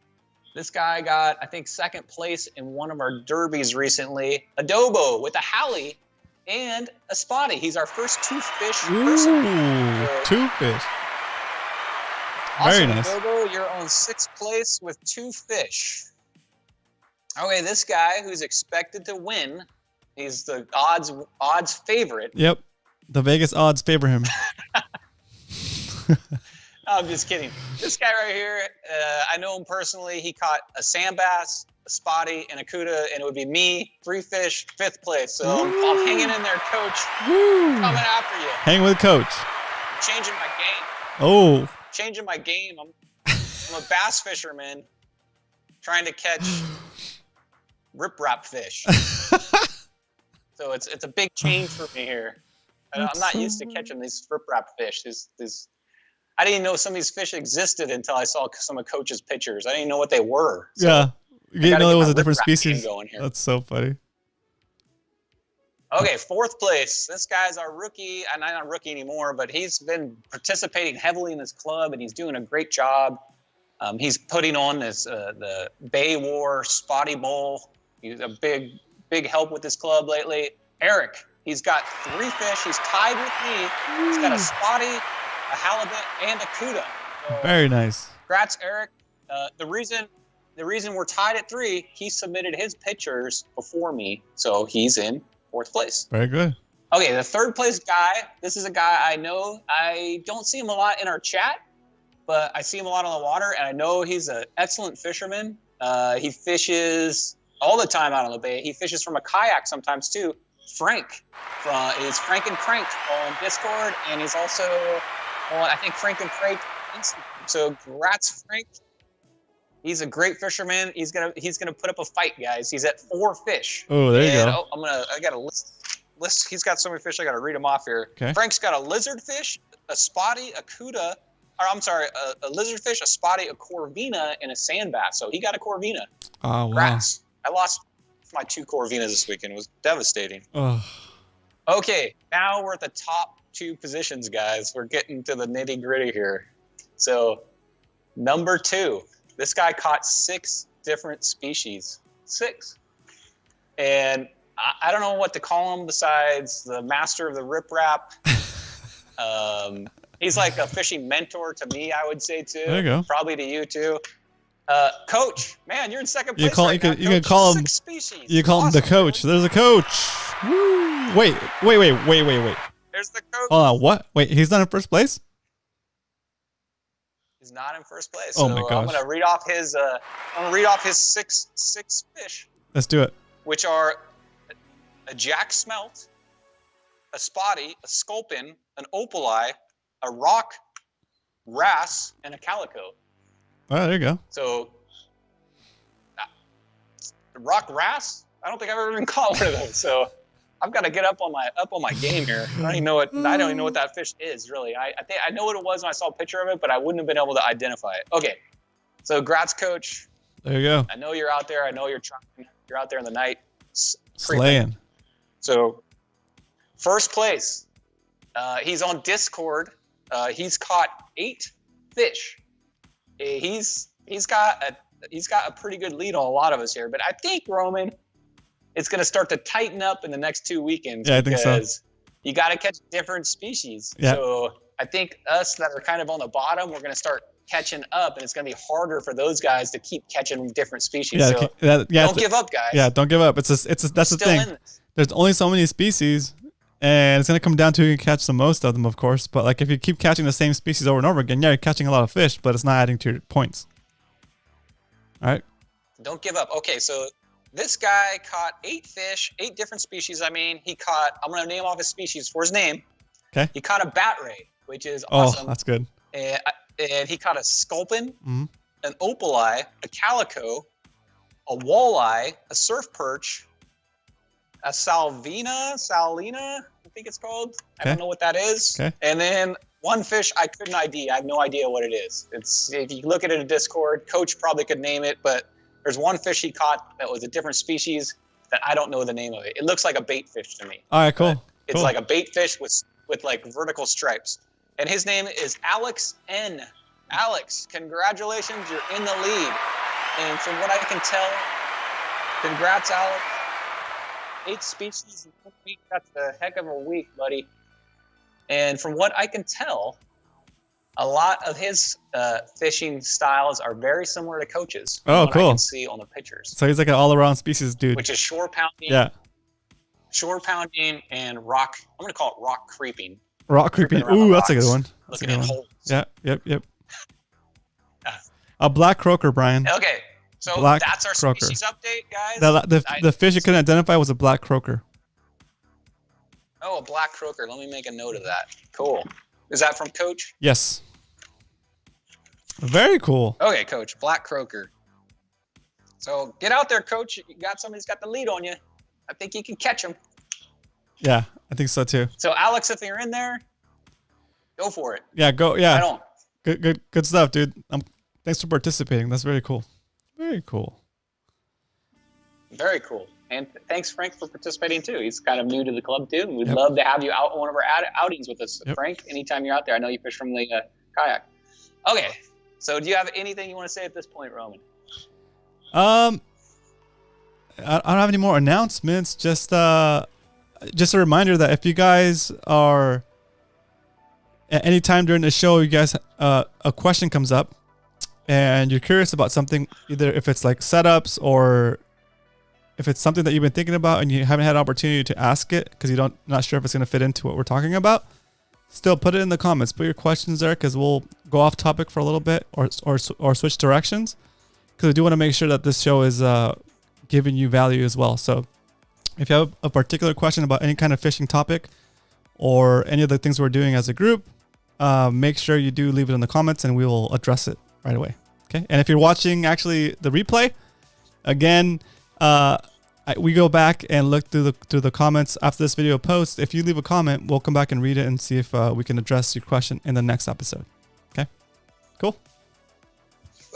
This guy got, I think, 2nd place in one of our derbies recently. Adobo with a Halley and a Spotty. He's our first toothfish person. Ooh, toothfish. Awesome, Very nice. Adobo, you're on 6th place with 2 fish. Okay, this guy who's expected to win, he's the odds favorite. Yep, the Vegas odds favor him. No, I'm just kidding. This guy right here, I know him personally. He caught a sand bass, a spotty, and a cuda, and it would be me, 3 fish, 5th place. So I'm hanging in there, Coach. Woo. Coming after you. Hang with Coach. I'm changing my game. Oh. Changing my game. I'm a bass fisherman trying to catch riprap fish. So it's a big change for me here. I'm not used to catching these riprap fish. I didn't even know some of these fish existed until I saw some of Coach's pictures. I didn't even know what they were. So yeah, you didn't know it was a different species. Going here. That's so funny. Okay, 4th place. This guy's our rookie, and I'm not a rookie anymore, but he's been participating heavily in this club, and he's doing a great job. He's putting on this the Bay War Spotty Bowl. He's a big help with this club lately. Eric, he's got 3 fish. He's tied with me. He's got a spotty, a halibut, and a cuda. So, very nice. Congrats, Eric. The reason we're tied at 3, he submitted his pictures before me, so he's in 4th place. Very good. Okay, the 3rd place guy. This is a guy I know. I don't see him a lot in our chat, but I see him a lot on the water, and I know he's an excellent fisherman. He fishes all the time out on the bay. He fishes from a kayak sometimes too. Frank, is Frank and Crank on Discord, and he's also on, I think, Frank and Crank Instagram. So congrats, Frank. He's a great fisherman. He's gonna put up a fight, guys. He's at 4 fish. Oh, there you go. I got a list. He's got so many fish. I got to read them off here. Okay. Frank's got a lizardfish, a spotty, a cuda. Or I'm sorry, a lizardfish, a spotty, a corvina, and a sand bass. So he got a corvina. Oh, wow. Congrats. I lost my 2 corvinas this weekend. It was devastating. Oh. Okay, now we're at the top 2 positions, guys. We're getting to the nitty gritty here. So, number 2, this guy caught 6 different species. 6. And I don't know what to call him besides the master of the riprap. He's like a fishing mentor to me, I would say, too. There you go. Probably to you, too. Coach, man, you're in 2nd place. You can call him. 6 species. You call him the coach. There's a coach. Woo. Wait. There's the coach. Hold on. What? Wait, he's not in 1st place? He's not in 1st place. Oh so my gosh. I'm gonna read off his. I'm gonna read off his six fish, Let's do it. which are a jack smelt, a spotty, a sculpin, an opali, a rock wrasse, and a calico. Oh, there you go. So, the rock wrasse, I don't think I've ever even caught one of those. So, I've got to get up on my game here. I don't even know what that fish is really. I think I know what it was when I saw a picture of it, but I wouldn't have been able to identify it. Okay, so congrats, Coach. There you go. I know you're out there. I know you're trying. You're out there in the night. Slaying. So, 1st place. He's on Discord. He's caught 8 fish. He's got a pretty good lead on a lot of us here, but I think, Roman, it's going to start to tighten up in the next 2 weekends. Yeah, I think so. Because you got to catch different species. Yeah. So I think us that are kind of on the bottom, we're going to start catching up, and it's going to be harder for those guys to keep catching different species. Yeah, so don't give up, guys. Yeah, don't give up. That's the thing. There's only so many species, and it's going to come down to who can catch the most of them, of course. But like if you keep catching the same species over and over again, yeah, you're catching a lot of fish, but it's not adding to your points. All right. Don't give up. Okay, so this guy caught 8 fish, 8 different species. I'm going to name off his species for his name. Okay. He caught a bat ray, which is awesome. Oh, that's good. And he caught a sculpin, an opali, a calico, a walleye, a surf perch, a salina, I think it's called. Okay. I don't know what that is. Okay. And then one fish I couldn't ID. I have no idea what it is. If you look at it in Discord, Coach probably could name it, but there's one fish he caught that was a different species that I don't know the name of it. It looks like a bait fish to me. All right, cool. It's like a bait fish with like vertical stripes. And his name is Alex N. Alex, congratulations, you're in the lead. And from what I can tell, congrats, Alex. 8 species in 1 week, that's a heck of a week, buddy. And from what I can tell, a lot of his fishing styles are very similar to Coach's. Oh, cool. I can see on the pictures. So he's like an all-around species dude. Which is shore pounding. Yeah. Shore pounding and rock. I'm going to call it rock creeping. Rock creeping. Ooh, that's a good one. Looking at holes. Yeah, yep. A black croaker, Brian. Okay, so that's our species update, guys. The fish you couldn't identify was a black croaker. Oh, a black croaker. Let me make a note of that. Cool. Is that from Coach? Yes. Very cool. Okay, Coach. Black croaker. So get out there, Coach. You got somebody's got the lead on you. I think you can catch him. Yeah, I think so too. So Alex, if you're in there, go for it. Yeah, go. Yeah. Right on. Good stuff, dude. Thanks for participating. That's very cool. Very cool. Very cool. And thanks, Frank, for participating too. He's kind of new to the club too. We'd love to have you out on one of our outings with us, Frank. Anytime you're out there, I know you fish from the kayak. Okay. So do you have anything you want to say at this point, Roman? I don't have any more announcements. Just a reminder that if you guys are at any time during the show, you guys a question comes up and you're curious about something, either if it's like setups or if it's something that you've been thinking about and you haven't had an opportunity to ask it because not sure if it's going to fit into what we're talking about, still put it in the comments. Put your questions there because we'll go off topic for a little bit or switch directions, because I do want to make sure that this show is giving you value as well. So if you have a particular question about any kind of fishing topic or any of the things we're doing as a group, make sure you do leave it in the comments and we will address it right away. Okay. And if you're watching actually the replay, again, we go back and look through the comments after this video post. If you leave a comment, we'll come back and read it and see if we can address your question in the next episode. Okay. Cool.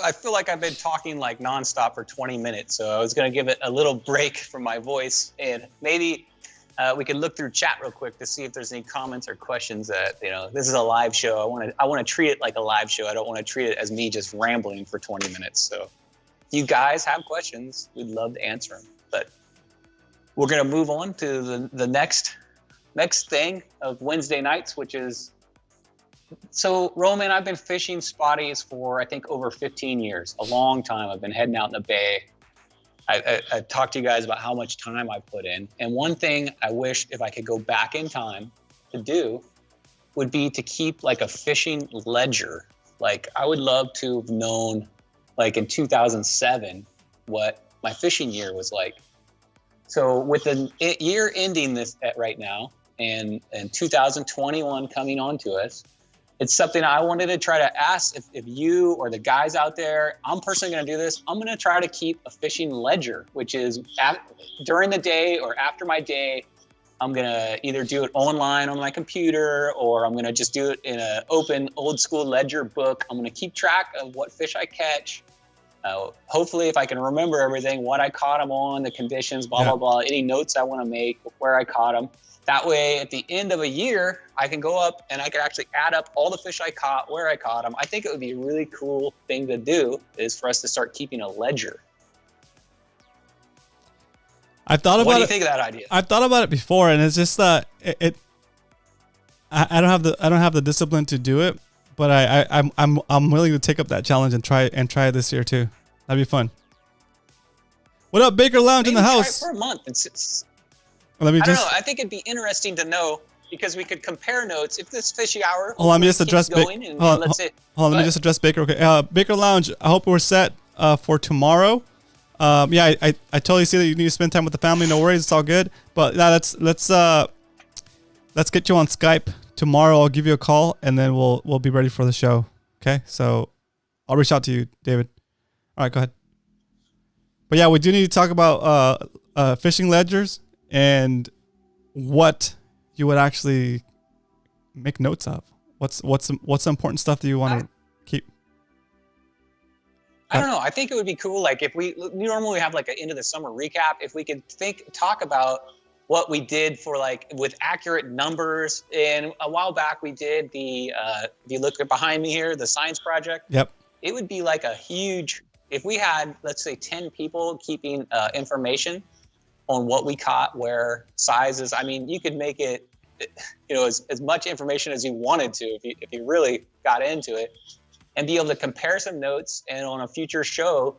I feel like I've been talking like nonstop for 20 minutes, so I was going to give it a little break from my voice, and maybe we could look through chat real quick to see if there's any comments or questions. That this is a live show. I want to treat it like a live show. I don't want to treat it as me just rambling for 20 minutes. So if you guys have questions, we'd love to answer them. But we're going to move on to the next thing of Wednesday nights, which is. So, Roman, I've been fishing spotties for, I think, over 15 years, a long time. I've been heading out in the bay. I talked to you guys about how much time I put in. And one thing I wish if I could go back in time to do would be to keep like a fishing ledger. Like, I would love to have known, like in 2007, what my fishing year was like. So with the year ending right now and 2021 coming on to us, it's something I wanted to try to ask if you or the guys out there, I'm personally going to do this. I'm going to try to keep a fishing ledger, which is during the day or after my day, I'm going to either do it online on my computer or I'm going to just do it in an open old school ledger book. I'm going to keep track of what fish I catch. Hopefully, if I can remember everything, what I caught them on, the conditions, blah, blah, blah, any notes I want to make, where I caught them. That way, at the end of a year, I can go up and I can actually add up all the fish I caught, where I caught them. I think it would be a really cool thing to do is for us to start keeping a ledger. I thought about it. What do you think of that idea? I've thought about it before, and it's just that I don't have the discipline to do it. but I'm willing to take up that challenge and try it this year too. That'd be fun. What up, Baker Lounge in the house? Try it for a month. Let me I don't know. I think it'd be interesting to know because we could compare notes if this fishy hour. Hold on, let me just address Baker. Hold on, let me But just address Baker. Okay, Baker Lounge. I hope we're set for tomorrow. Yeah, I totally see that you need to spend time with the family. No worries, it's all good. But now let's get you on Skype tomorrow. I'll give you a call and then we'll be ready for the show. Okay, so I'll reach out to you, David. All right, go ahead. But yeah, we do need to talk about fishing ledgers and what you would actually make notes of. What's the important stuff that you want to keep? I don't know. I think it would be cool. Like if we normally have like an end of the summer recap, if we could talk about what we did for like with accurate numbers. And a while back we did the, if you look behind me here, the science project. Yep. It would be like a huge, if we had, let's say 10 people keeping information on what we caught, where sizes, I mean, you could make it, you know, as much information as you wanted to, if you really got into it. And be able to compare some notes, and on a future show,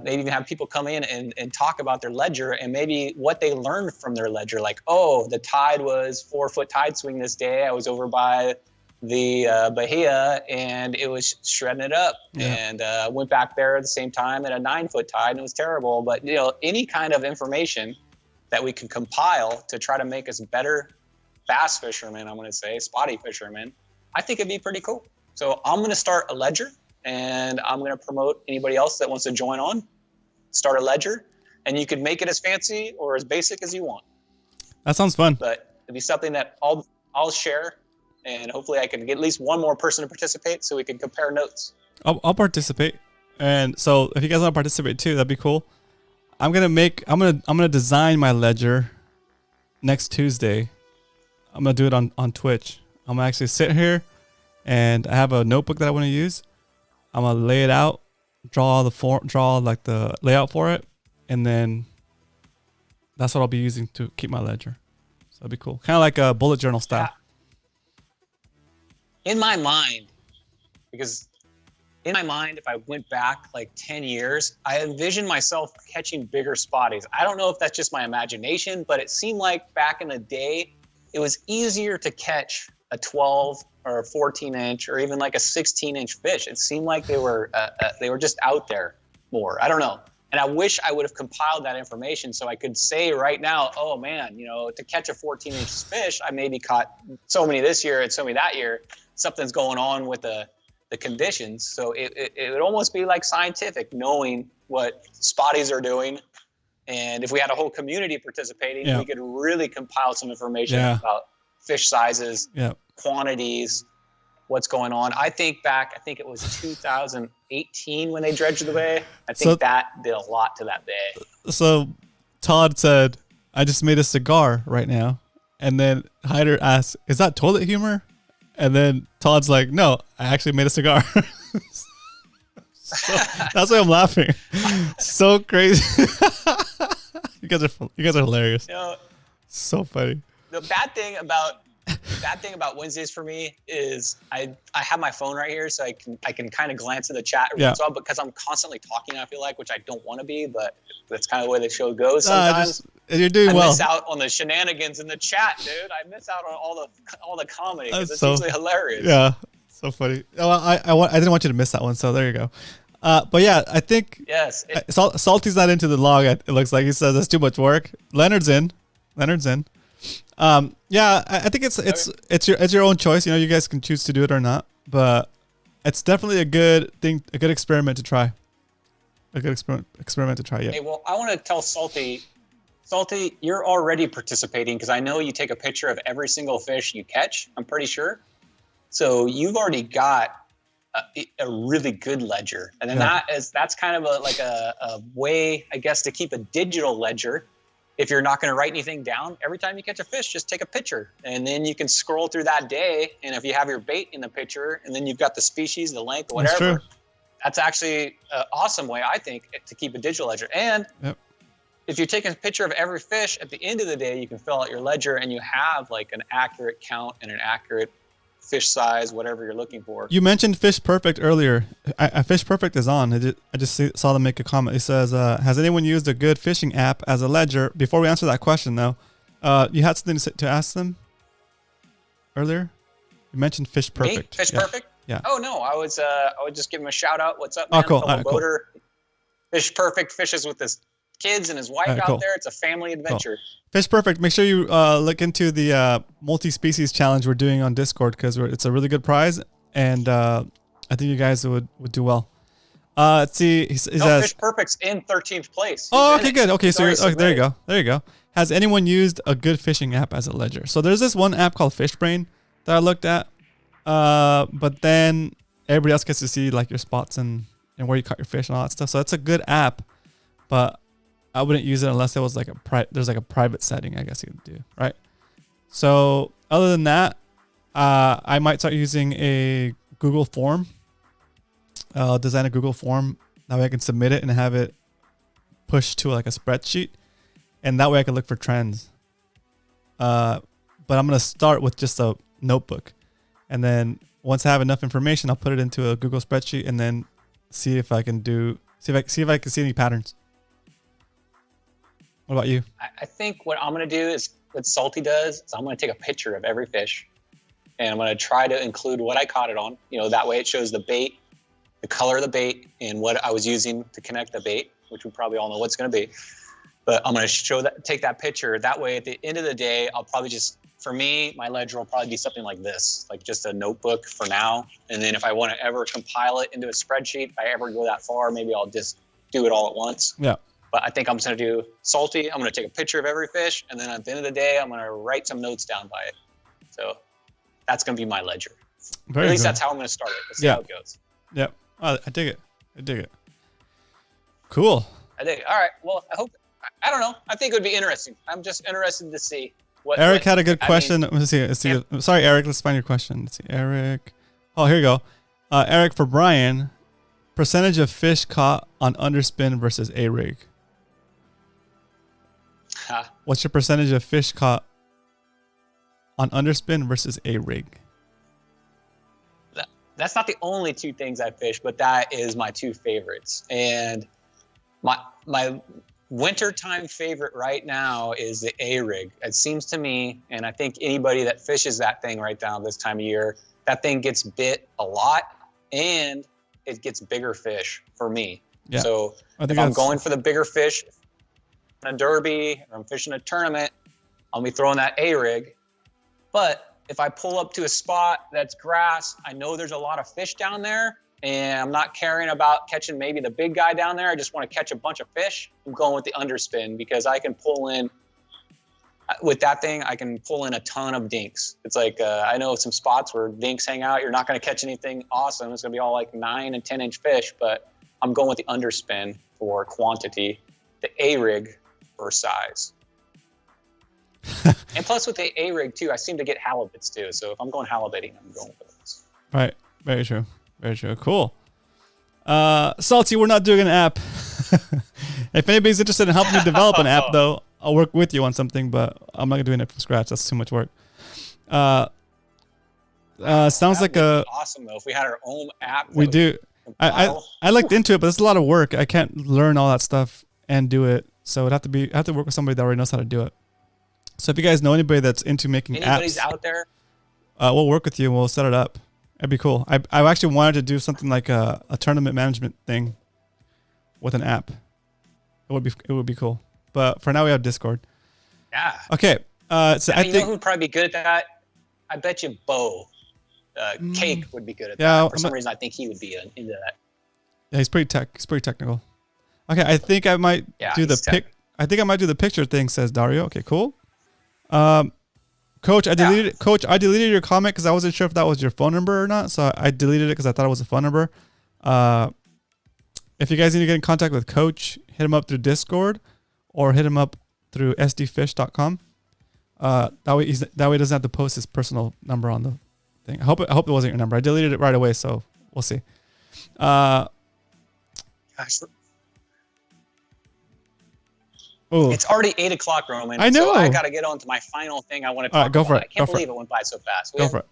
maybe even have people come in and talk about their ledger and maybe what they learned from their ledger. Like, oh, the tide was 4-foot tide swing this day. I was over by the Bahia and it was shredding it up. Yeah. And went back there at the same time at a 9-foot tide and it was terrible. But, you know, any kind of information that we can compile to try to make us better bass fishermen, I'm going to say, spotty fishermen, I think it'd be pretty cool. So I'm going to start a ledger, and I'm going to promote anybody else that wants to join on. Start a ledger, and you can make it as fancy or as basic as you want. That sounds fun. But it'll be something that I'll share, and hopefully I can get at least one more person to participate so we can compare notes. I'll participate, and so if you guys want to participate too, that'd be cool. I'm gonna design my ledger next Tuesday. I'm gonna do it on Twitch. I'm gonna actually sit here. And I have a notebook that I want to use. I'm gonna lay it out, draw like the layout for it, and then that's what I'll be using to keep my ledger. So that'd be cool, kind of like a bullet journal style. Yeah. In my mind, if I went back like 10 years, I envisioned myself catching bigger spotties. I don't know if that's just my imagination, but it seemed like back in the day, it was easier to catch a 12 or a 14-inch or even like a 16-inch fish. It seemed like they were just out there more. I don't know. And I wish I would have compiled that information so I could say right now, oh man, you know, to catch a 14-inch fish, I maybe caught so many this year and so many that year. Something's going on with the conditions. So it would almost be like scientific, knowing what spotties are doing. And if we had a whole community participating, we could really compile some information about fish sizes, quantities, what's going on. I think it was 2018 when they dredged the bay. I think that did a lot to that bay. So Todd said, I just made a cigar right now. And then Hyder asked, is that toilet humor? And then Todd's like, no, I actually made a cigar. So, that's why I'm laughing. So crazy. You guys are hilarious. You know, so funny. The bad thing about Wednesdays for me is I have my phone right here, so I can kind of glance at the chat as well, because I'm constantly talking, I feel like, which I don't want to be, but that's kind of the way the show goes sometimes. You're doing well. I miss out on the shenanigans in the chat, dude. I miss out on all the comedy because it's usually hilarious. Yeah, so funny. Oh, I didn't want you to miss that one, so there you go. But yeah, I think Salty's not into the log. It looks like he says that's too much work. Leonard's in. Yeah, I think it's your own choice. You know, you guys can choose to do it or not. But it's definitely a good experiment to try. A good experiment to try. Yeah. Hey, well, I want to tell Salty, you're already participating because I know you take a picture of every single fish you catch. I'm pretty sure. So you've already got a really good ledger, and then that's kind of a way, I guess, to keep a digital ledger. If you're not going to write anything down, every time you catch a fish, just take a picture, and then you can scroll through that day. And if you have your bait in the picture, and then you've got the species, the length, whatever, that's actually an awesome way, I think, to keep a digital ledger. And if you're taking a picture of every fish, at the end of the day, you can fill out your ledger, and you have like an accurate count and an accurate fish size, whatever you're looking for. You mentioned Fish Perfect earlier. Fish Perfect is on. I just saw them make a comment. It says, has anyone used a good fishing app as a ledger? Before we answer that question, though, you had something to ask them earlier? You mentioned Fish Perfect. Me? Fish Perfect? Yeah. Oh, no. I would just give him a shout out. What's up, man? Oh, cool. Fellow boater. Cool. Fish Perfect fishes with his kids and his wife out there. It's a family adventure. Cool. Fish Perfect. Make sure you look into the multi-species challenge we're doing on Discord, because it's a really good prize, and I think you guys would do well. Let's see. He says Fish Perfect's in 13th place. Oh, okay, good. Okay, so there you go. There you go. Has anyone used a good fishing app as a ledger? So there's this one app called FishBrain that I looked at, but then everybody else gets to see like your spots and where you caught your fish and all that stuff. So that's a good app, but I wouldn't use it unless it was like there's like a private setting, I guess you could do, right? So other than that, I might start using a Google form. I'll design a Google form. That way I can submit it and have it pushed to like a spreadsheet. And that way I can look for trends. But I'm going to start with just a notebook. And then once I have enough information, I'll put it into a Google spreadsheet and then see if I can see if I can see any patterns. What about you? I think what I'm going to do is what Salty does is I'm going to take a picture of every fish, and I'm going to try to include what I caught it on. That way it shows the bait, the color of the bait, and what I was using to connect the bait, which we probably all know what's going to be. But I'm going to take that picture. That way at the end of the day, I'll probably for me, my ledger will probably be something like this, like just a notebook for now. And then if I want to ever compile it into a spreadsheet, if I ever go that far, maybe I'll just do it all at once. Yeah. But I think I'm just going to do Salty. I'm going to take a picture of every fish. And then at the end of the day, I'm going to write some notes down by it. So that's going to be my ledger. At least that's how I'm going to start it. Let's see how it goes. Yep. I dig it. I dig it. Cool. I dig it. All right. Well, I don't know. I think it would be interesting. I'm just interested to see. Eric had a good question. Let's see. Sorry, Eric. Let's find your question. Let's see. Eric. Oh, here you go. Eric, for Brian, percentage of fish caught on underspin versus A-rig. What's your percentage of fish caught on underspin versus A-rig? That's not the only two things I fish, but that is my two favorites. And my wintertime favorite right now is the A-rig. It seems to me, and I think anybody that fishes that thing right now this time of year, that thing gets bit a lot and it gets bigger fish for me. Yeah. So if I'm going for the bigger fish, in a derby or I'm fishing a tournament, I'll be throwing that A-rig. But if I pull up to a spot that's grass, I know there's a lot of fish down there, and I'm not caring about catching maybe the big guy down there. I just want to catch a bunch of fish. I'm going with the underspin because I can pull in, with that thing, I can pull in a ton of dinks. It's like, I know some spots where dinks hang out. You're not going to catch anything awesome. It's going to be all like 9 and 10 inch fish, but I'm going with the underspin for quantity, the A-rig for size. And plus with the A-rig too, I seem to get halibuts too. So if I'm going halibuting, I'm going with those. Right. Very true. Very true. Cool. Salty, we're not doing an app. If anybody's interested in helping me develop an app, though, I'll work with you on something, but I'm not doing it from scratch. That's too much work. Sounds like awesome though if we had our own app. We do. I looked into it, but it's a lot of work. I can't learn all that stuff and do it. So I have to work with somebody that already knows how to do it. So if you guys know anybody that's into making Anybody's apps out there, we'll work with you and we'll set it up. That'd be cool. I actually wanted to do something like a tournament management thing with an app. It would be cool. But for now we have Discord. Yeah. Okay. So I think you know who would probably be good at that? I bet you Bo. Cake would be good at that. For some reason, I think he would be into that. Yeah, he's pretty technical. Okay, I think I might do the pic. I think I might do the picture thing. Says Dario. Okay, cool. Coach, I deleted your comment because I wasn't sure if that was your phone number or not. So I deleted it because I thought it was a phone number. If you guys need to get in contact with Coach, hit him up through Discord or hit him up through sdfish.com. That way he doesn't have to post his personal number on the thing. I hope it wasn't your number. I deleted it right away, so we'll see. Gosh. Ooh. It's already 8 o'clock, Roman. I know. So I got to get on to my final thing I want to talk about. Go for it. I can't believe it went by so fast. Go for it.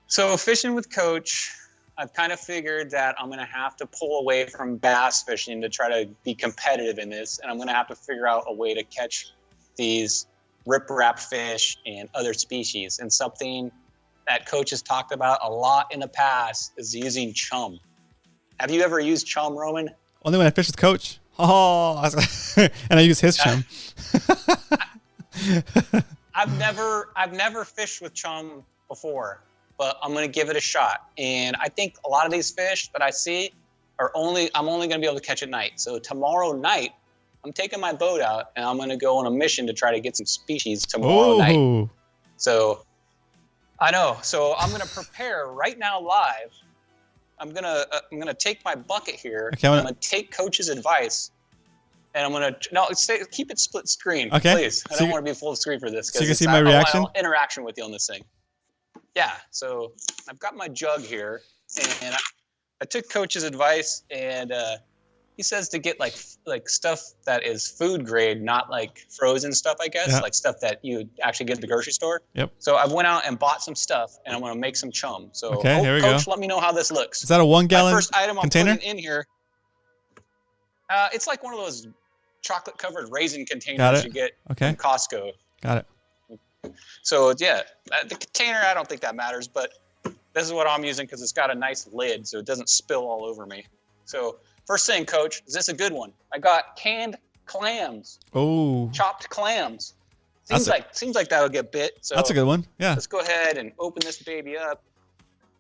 So fishing with Coach, I've kind of figured that I'm going to have to pull away from bass fishing to try to be competitive in this. And I'm going to have to figure out a way to catch these riprap fish and other species. And something that Coach has talked about a lot in the past is using chum. Have you ever used chum, Roman? Only when I fish with Coach. Oh, and I use his chum. I've never fished with chum before, but I'm gonna give it a shot. And I think a lot of these fish that I see I'm only gonna be able to catch at night. So tomorrow night, I'm taking my boat out and I'm gonna go on a mission to try to get some species tomorrow night. So I know. So I'm gonna prepare right now live. I'm gonna take my bucket here. Okay, I'm gonna take Coach's advice, and I'm gonna keep it split screen, please. I don't want to be full screen for this. So you can see my reaction. Interaction with you on this thing. Yeah. So I've got my jug here, and I took Coach's advice, and he says to get like stuff that is food grade, not like frozen stuff, I guess, like stuff that you actually get at the grocery store. Yep. So I went out and bought some stuff, and I'm gonna make some chum. So here we Coach, go. let me know how this looks. Is that a 1 gallon first item container? I'm putting in here. It's like one of those chocolate covered raisin containers you get from Costco. Got it. So yeah, the container, I don't think that matters, but this is what I'm using because it's got a nice lid so it doesn't spill all over me. So first thing, Coach, is this a good one? I got canned clams. Oh. Chopped clams. Seems like that'll get bit. So that's a good one. Yeah. Let's go ahead and open this baby up.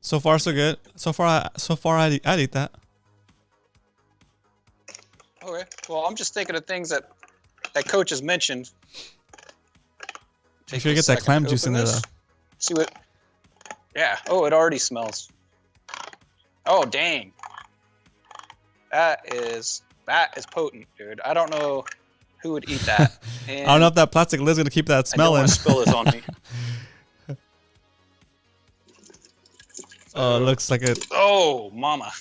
So far, so good. So far, I'd eat that. Okay. Well, I'm just thinking of things that Coach has mentioned. Make sure you get that clam juice in there, though. See what? Yeah. Oh, it already smells. Oh, dang. That is potent, dude. I don't know who would eat that. I don't know if that plastic lid's gonna keep that smell in. I don't want to spill this on me. Oh, it looks like it. Oh, mama.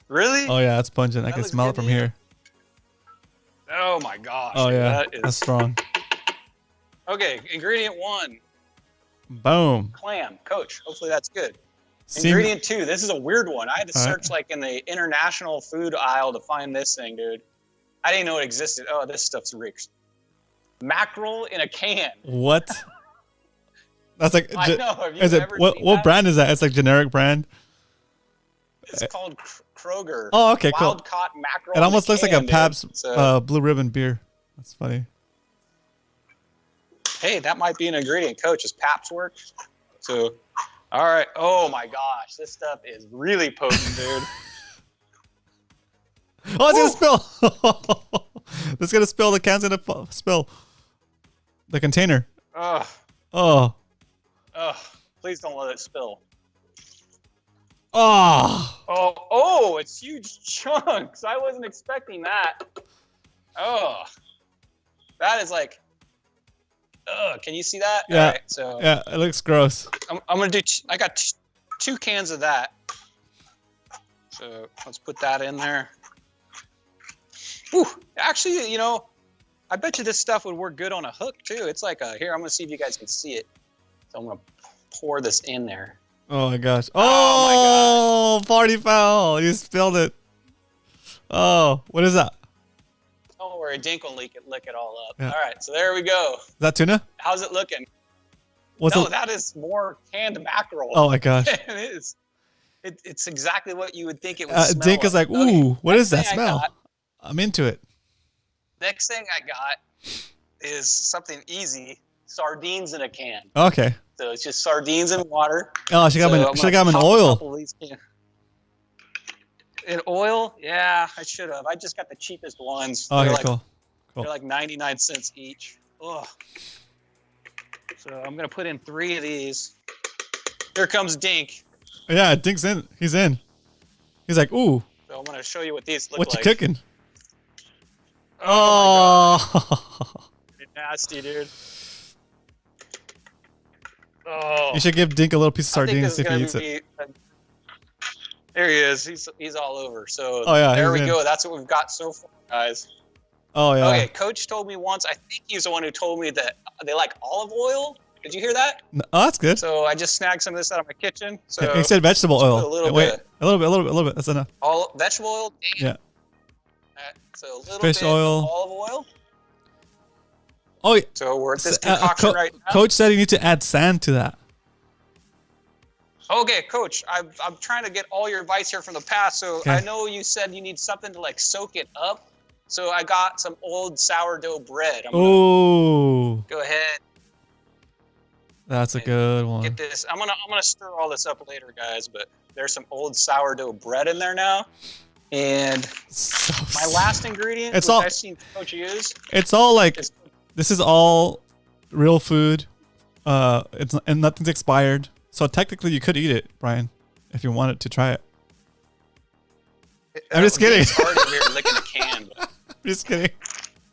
Really? Oh yeah, it's pungent. I can smell it from here. Oh my gosh. Oh yeah, that's strong. Okay, ingredient 1. Boom. Clam. Coach, hopefully that's good. Ingredient 2, this is a weird one. I had to search like in the international food aisle to find this thing, dude. I didn't know it existed. Oh, this stuff's rich. Mackerel in a can. What? That's like. I know. Have you is it ever seen what that? brand is that? It's like generic brand. It's called Kroger. Oh, okay, cool. Wild caught mackerel. It almost looks like a dude. Pabst So, Blue Ribbon beer. That's funny. Hey, that might be an ingredient, Coach. Does Pabst work? So, all right. Oh my gosh, this stuff is really potent, dude. Oh, it's gonna spill. It's gonna spill. The can's gonna spill. The container. Ugh. Oh. Ugh. Please don't let it spill. Oh. Oh, it's huge chunks. I wasn't expecting that. Oh. That is like, can you see that? Yeah. All right, so yeah, it looks gross. I'm going to do, I got 2 cans of that. So let's put that in there. Whew. Actually, I bet you this stuff would work good on a hook too. It's like here, I'm going to see if you guys can see it. So I'm going to pour this in there. Oh my gosh. Oh my gosh. Party foul. You spilled it. Oh, what is that? Don't worry, Dink will lick it all up. Yeah. All right, so there we go. Is that tuna? How's it looking? That is more canned mackerel. Oh my gosh. It is. It's exactly what you would think it would smell Dink is like, ooh, what is that smell? I'm into it. Next thing I got is something easy. Sardines in a can. Okay. So it's just sardines in water. Oh, she got them in oil. In oil? Yeah, I should have. I just got the cheapest ones. Oh, okay, cool. They're like 99 cents each. Ugh. So I'm going to put in 3 of these. Here comes Dink. Yeah, Dink's in. He's in. He's like, ooh. So I'm going to show you what these look like. What you cooking? Oh. Pretty nasty, dude. Oh. You should give Dink a little piece of sardines if he eats it. There he is. He's all over. So there we go. That's what we've got so far, guys. Oh yeah. Okay, Coach told me once. I think he's the one who told me that they like olive oil Did you hear that? Oh, that's good. So I just snagged some of this out of my kitchen. So He said vegetable oil. a little Wait, bit. a little bit. That's enough. All vegetable oil. Yeah. So a little Fish bit oil. of olive oil. Oh, yeah. So we're at this concoction right now. Coach said you need to add sand to that. Okay, Coach. I'm trying to get all your advice here from the past. So Okay. I know you said you need something to like soak it up. So I got some old sourdough bread. I'm gonna Oh, go ahead. that's a good one. Get this. I'm gonna stir all this up later, guys. But there's some old sourdough bread in there now, and my last ingredient, which I've seen Coach use. It's all like this is all real food. And nothing's expired, so technically you could eat it, Brian, if you wanted to try it. I'm just kidding. It's hard over here licking a can. But Just kidding.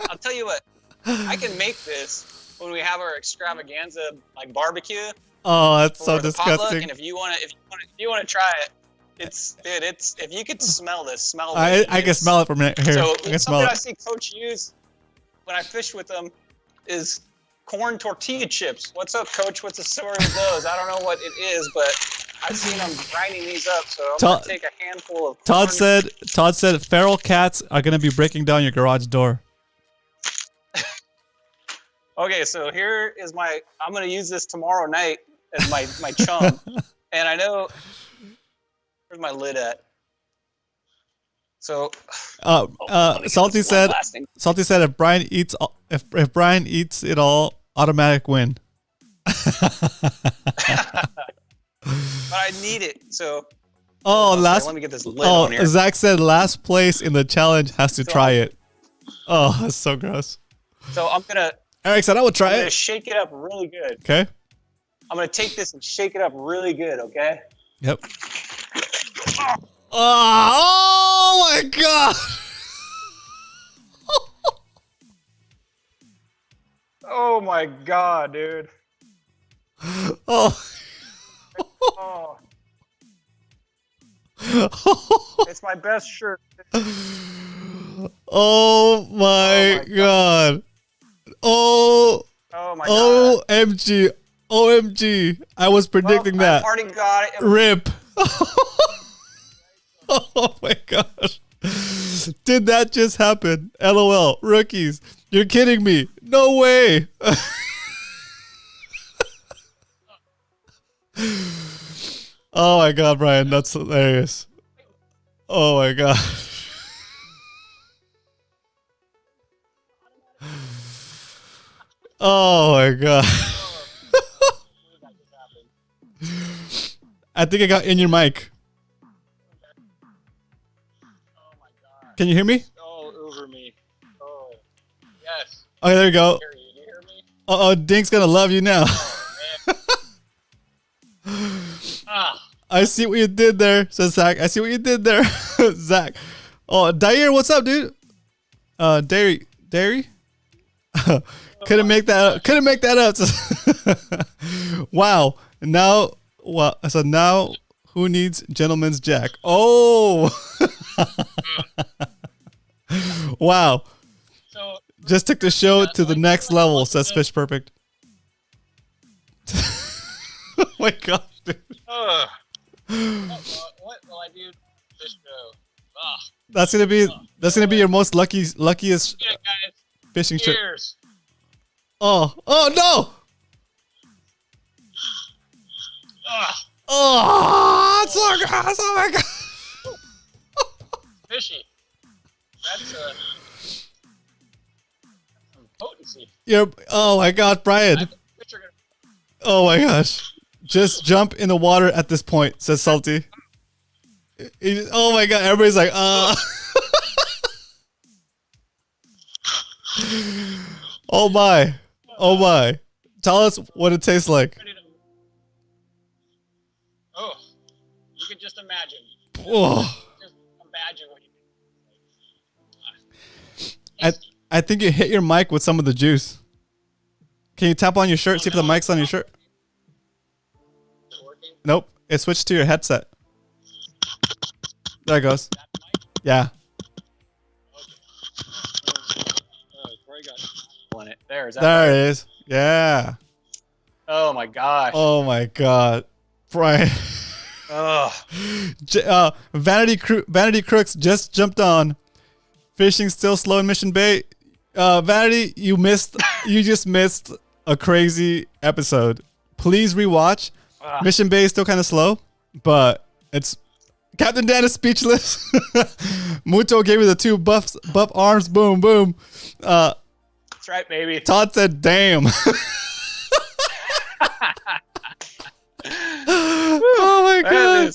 I'll tell you what. I can make this when we have our extravaganza like barbecue. Oh, that's so for the potluck, disgusting. and if you want to try it, it's if you could smell this, I can smell it from here. So I can smell something I it. see Coach use when I fish with him is corn tortilla chips. What's up, Coach? What's the story with those? I don't know what it is, but I've seen him grinding these up. So I'm gonna take a handful of. Todd said feral cats are gonna be breaking down your garage door. Okay, so here is I'm gonna use this tomorrow night as my chum, and I know where's my lid at. So. Salty said if Brian eats if Brian eats it all, automatic win. But I need it, so. Let me get this lid on here. Zach said last place in the challenge has to try it. Oh, that's so gross. So I'm gonna. Eric said I would try it. Shake it up really good. Okay. I'm gonna take this and shake it up really good. Okay. Yep. Oh my god. Oh my god, dude. Oh. Oh. It's my best shirt. Oh my god. Oh my god. OMG. OMG. I was predicting that. I already got it. Rip. Oh my gosh. Did that just happen? LOL. Rookies. You're kidding me. No way. Oh my god, Brian. That's hilarious. Oh my god. Oh my god. I think I got in your mic. Oh my god. Can you hear me? All over me. Oh. Yes. Okay, there you go. You hear me? Uh-oh, Dink's gonna love you now. I see what you did there, says Zach. I see what you did there, Zach. Oh, Dair, what's up, dude? Dairy? Couldn't make that up. Wow. Now, so now, who needs Gentleman's Jack? Oh. Wow. So, just took the show to the next level, says Fish Perfect. Oh my gosh, dude. What will I do this show? That's gonna be your most luckiest fishing trip. Oh no! Oh, it's so gross! Oh my god! Fishy. That's some potency. Oh my god, Brian! Oh my gosh! Just jump in the water at this point, says Salty. Oh my god! Everybody's like, Oh my! Oh my! Tell us what it tastes like. Oh, you can just imagine. Oh. Just imagine what you. I think you hit your mic with some of the juice. Can you tap on your shirt? See if the mic's on your shirt. Nope. It switched to your headset. There it goes. Yeah. There it is. There it is. Yeah. Oh my gosh. Oh my God, Brian. Ugh. Vanity Crooks just jumped on. Fishing still slow in Mission Bay. Vanity, you just missed a crazy episode. Please rewatch. Mission Bay is still kind of slow, but it's Captain Dan is speechless. Muto gave me the two buff arms. Boom, boom. That's right, baby. Todd said, "Damn." Oh my God.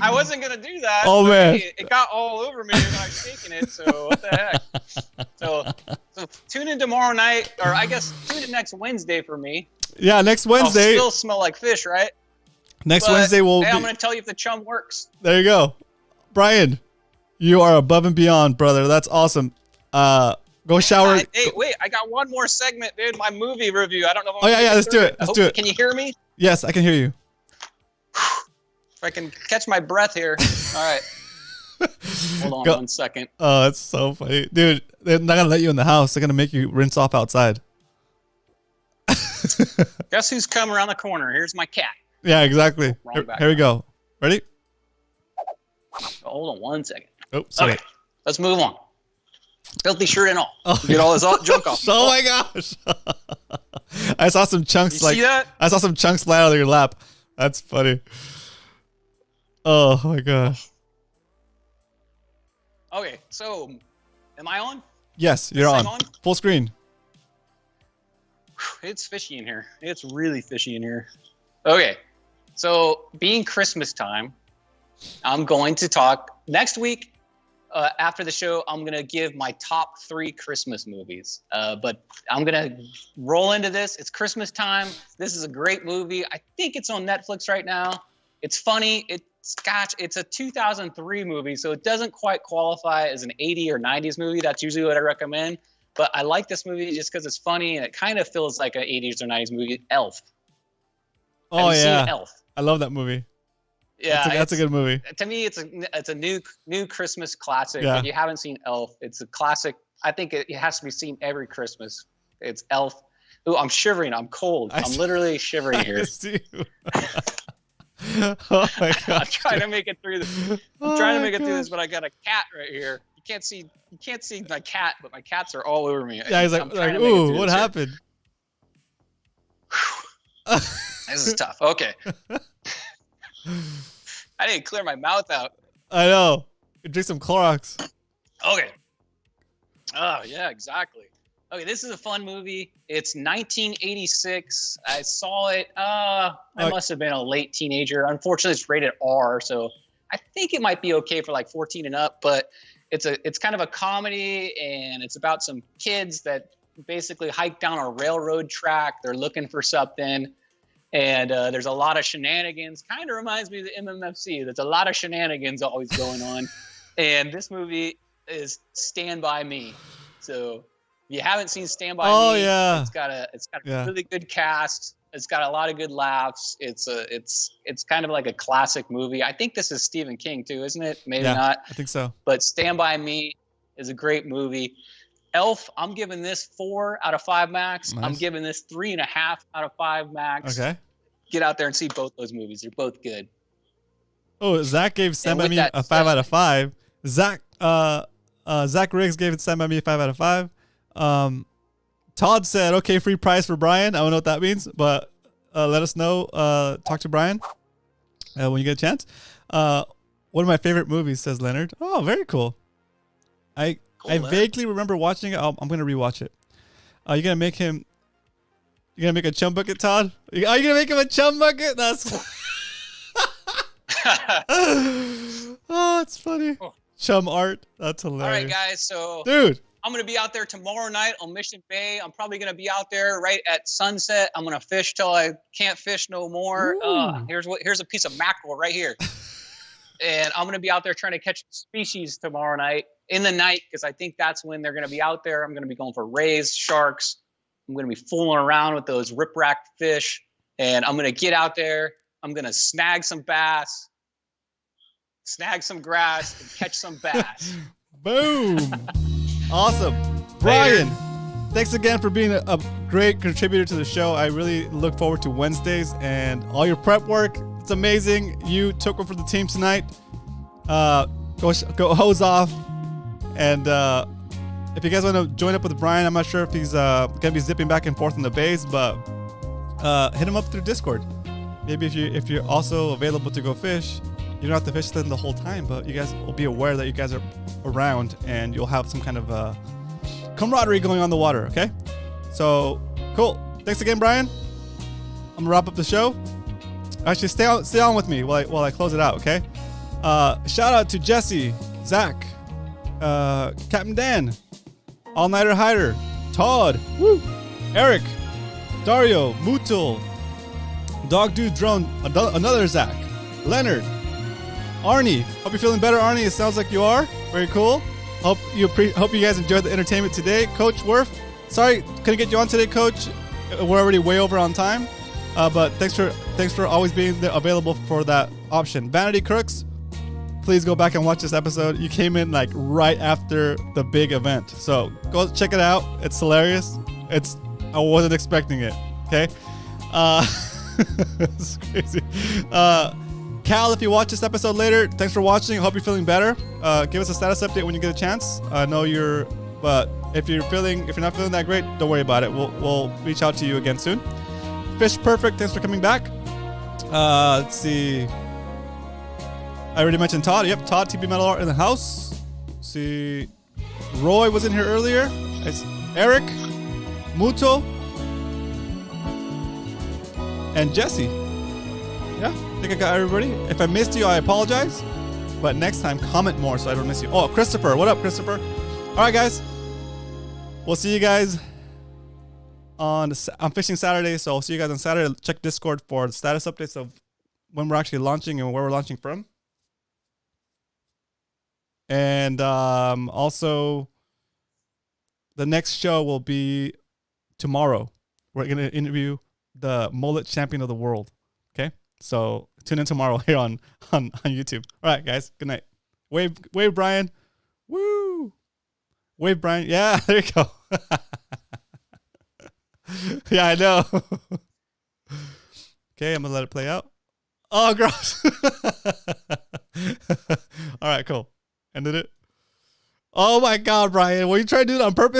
I wasn't gonna do that. Oh man. Hey, it got all over me when I was taking it, so what the heck. So tune in tomorrow night, or I guess tune in next Wednesday for me. Yeah, next Wednesday. I'll still smell like fish, right? Next Wednesday I'm gonna tell you if the chum works. There you go. Brian, you are above and beyond, brother. That's awesome. Go shower. Hey, wait, I got one more segment, dude. My movie review. I don't know if let's do it. Let's do it. Can you hear me? Yes, I can hear you. If I can catch my breath here. All right. Hold on 1 second. Oh, that's so funny. Dude, they're not going to let you in the house. They're going to make you rinse off outside. Guess who's coming around the corner? Here's my cat. Yeah, exactly. Here we go. Ready? Hold on 1 second. Oh, sorry. Okay, let's move on. Filthy shirt and all. Get all this junk off. Oh my gosh. I saw some chunks. You see that? I saw some chunks slide out of your lap. That's funny. Oh my gosh. Okay, so am I on? Yes, you're on. Full screen. It's fishy in here. It's really fishy in here. Okay, so being Christmas time, I'm going to talk next week. After the show, I'm going to give my top 3 Christmas movies. But I'm going to roll into this. It's Christmas time. This is a great movie. I think it's on Netflix right now. It's funny. It's a 2003 movie, so it doesn't quite qualify as an 80s or 90s movie. That's usually what I recommend. But I like this movie just because it's funny, and it kind of feels like an 80s or 90s movie. Elf. Oh, Have you yeah. seen Elf? I love that movie. Yeah, that's a good movie. To me, it's a new Christmas classic. Yeah. If you haven't seen Elf, it's a classic. I think it has to be seen every Christmas. It's Elf. Ooh, I'm shivering. I'm cold. I'm literally shivering here. Oh my God. I'm trying to make it through this. I'm trying to make it through this, but I got a cat right here. You can't see my cat, but my cats are all over me. Yeah, he's like ooh, what happened? This is tough. Okay. I didn't clear my mouth out. I know. You drink some Clorox. Okay. Oh, yeah, exactly. Okay, this is a fun movie. It's 1986. I saw it. I must have been a late teenager. Unfortunately, it's rated R, so I think it might be okay for like 14 and up. But it's kind of a comedy, and it's about some kids that basically hike down a railroad track. They're looking for something, and there's a lot of shenanigans. Kind of reminds me of the MMFC. There's a lot of shenanigans always going on, and this movie is Stand By Me. So if you haven't seen Stand By Me, yeah. it's got a really good cast. It's got a lot of good laughs. It's kind of like a classic movie. I think this is Stephen King too, isn't it? Maybe not. I think so. But Stand By Me is a great movie. Elf, I'm giving this 4 out of 5 max. Nice. I'm giving this 3.5 out of 5 max. Okay. Get out there and see both those movies. They're both good. Oh, Zach gave Stand By Me a 5 out of 5. Zach Riggs gave it Stand By Me a 5 out of 5. Todd said, okay, free prize for Brian. I don't know what that means, but let us know. Talk to Brian when you get a chance. One of my favorite movies, says Leonard. Oh, very cool. I vaguely remember watching it. I'm going to rewatch it. You're going to make a chum bucket, Todd? Are you going to make him a chum bucket? That's oh, it's funny. Chum art. That's hilarious. All right, guys. So, dude, I'm going to be out there tomorrow night on Mission Bay. I'm probably going to be out there right at sunset. I'm going to fish till I can't fish no more. Here's a piece of mackerel right here. And I'm going to be out there trying to catch species tomorrow night in the night, because I think that's when they're going to be out there. I'm going to be going for rays, sharks. I'm going to be fooling around with those rip-rack fish. And I'm going to get out there. I'm going to snag some bass, snag some grass, and catch some bass. Boom. Awesome. Brian, thanks again for being a great contributor to the show. I really look forward to Wednesdays and all your prep work. It's amazing. You took one for the team tonight. Go hose off. And if you guys want to join up with Brian, I'm not sure if he's going to be zipping back and forth in the bays, but hit him up through Discord. Maybe if you're also available to go fish, you don't have to fish them the whole time, but you guys will be aware that you guys are around and you'll have some kind of camaraderie going on the water, okay? So, cool. Thanks again, Brian. I'm going to wrap up the show. Actually, stay on with me while I close it out, okay? Shout out to Jesse, Zach, Captain Dan, All Nighter Hider, Todd, woo, Eric, Dario, Mutul, Dog Dude Drone, another Zach, Leonard, Arnie. Hope you're feeling better, Arnie. It sounds like you are. Very cool. Hope you guys enjoyed the entertainment today. Coach Werf, sorry couldn't get you on today, Coach. We're already way over on time, but thanks for always being there, available for that option. Vanity Crooks, please go back and watch this episode. You came in like right after the big event, so go check it out. It's hilarious. I wasn't expecting it. Okay, it's crazy. Cal, if you watch this episode later, thanks for watching. I hope you're feeling better. Give us a status update when you get a chance. I know but if you're not feeling that great, don't worry about it. We'll reach out to you again soon. Fish Perfect, thanks for coming back. Let's see. I already mentioned Todd. Yep, Todd, TP Metal Art in the house. Let's see, Roy was in here earlier. It's Eric, Muto, and Jesse. Yeah, I think I got everybody. If I missed you, I apologize. But next time, comment more so I don't miss you. Oh, Christopher. What up, Christopher? All right, guys. We'll see you guys on Fishing Saturday. So I'll see you guys on Saturday. Check Discord for the status updates of when we're actually launching and where we're launching from. And also, the next show will be tomorrow. We're going to interview the mullet champion of the world. Okay? So tune in tomorrow here on YouTube. All right, guys. Good night. Wave, Brian. Woo. Wave, Brian. Yeah, there you go. Yeah, I know. Okay, I'm going to let it play out. Oh, gross. All right, cool. Ended it. Oh, my God, Brian. Were you trying to do it on purpose?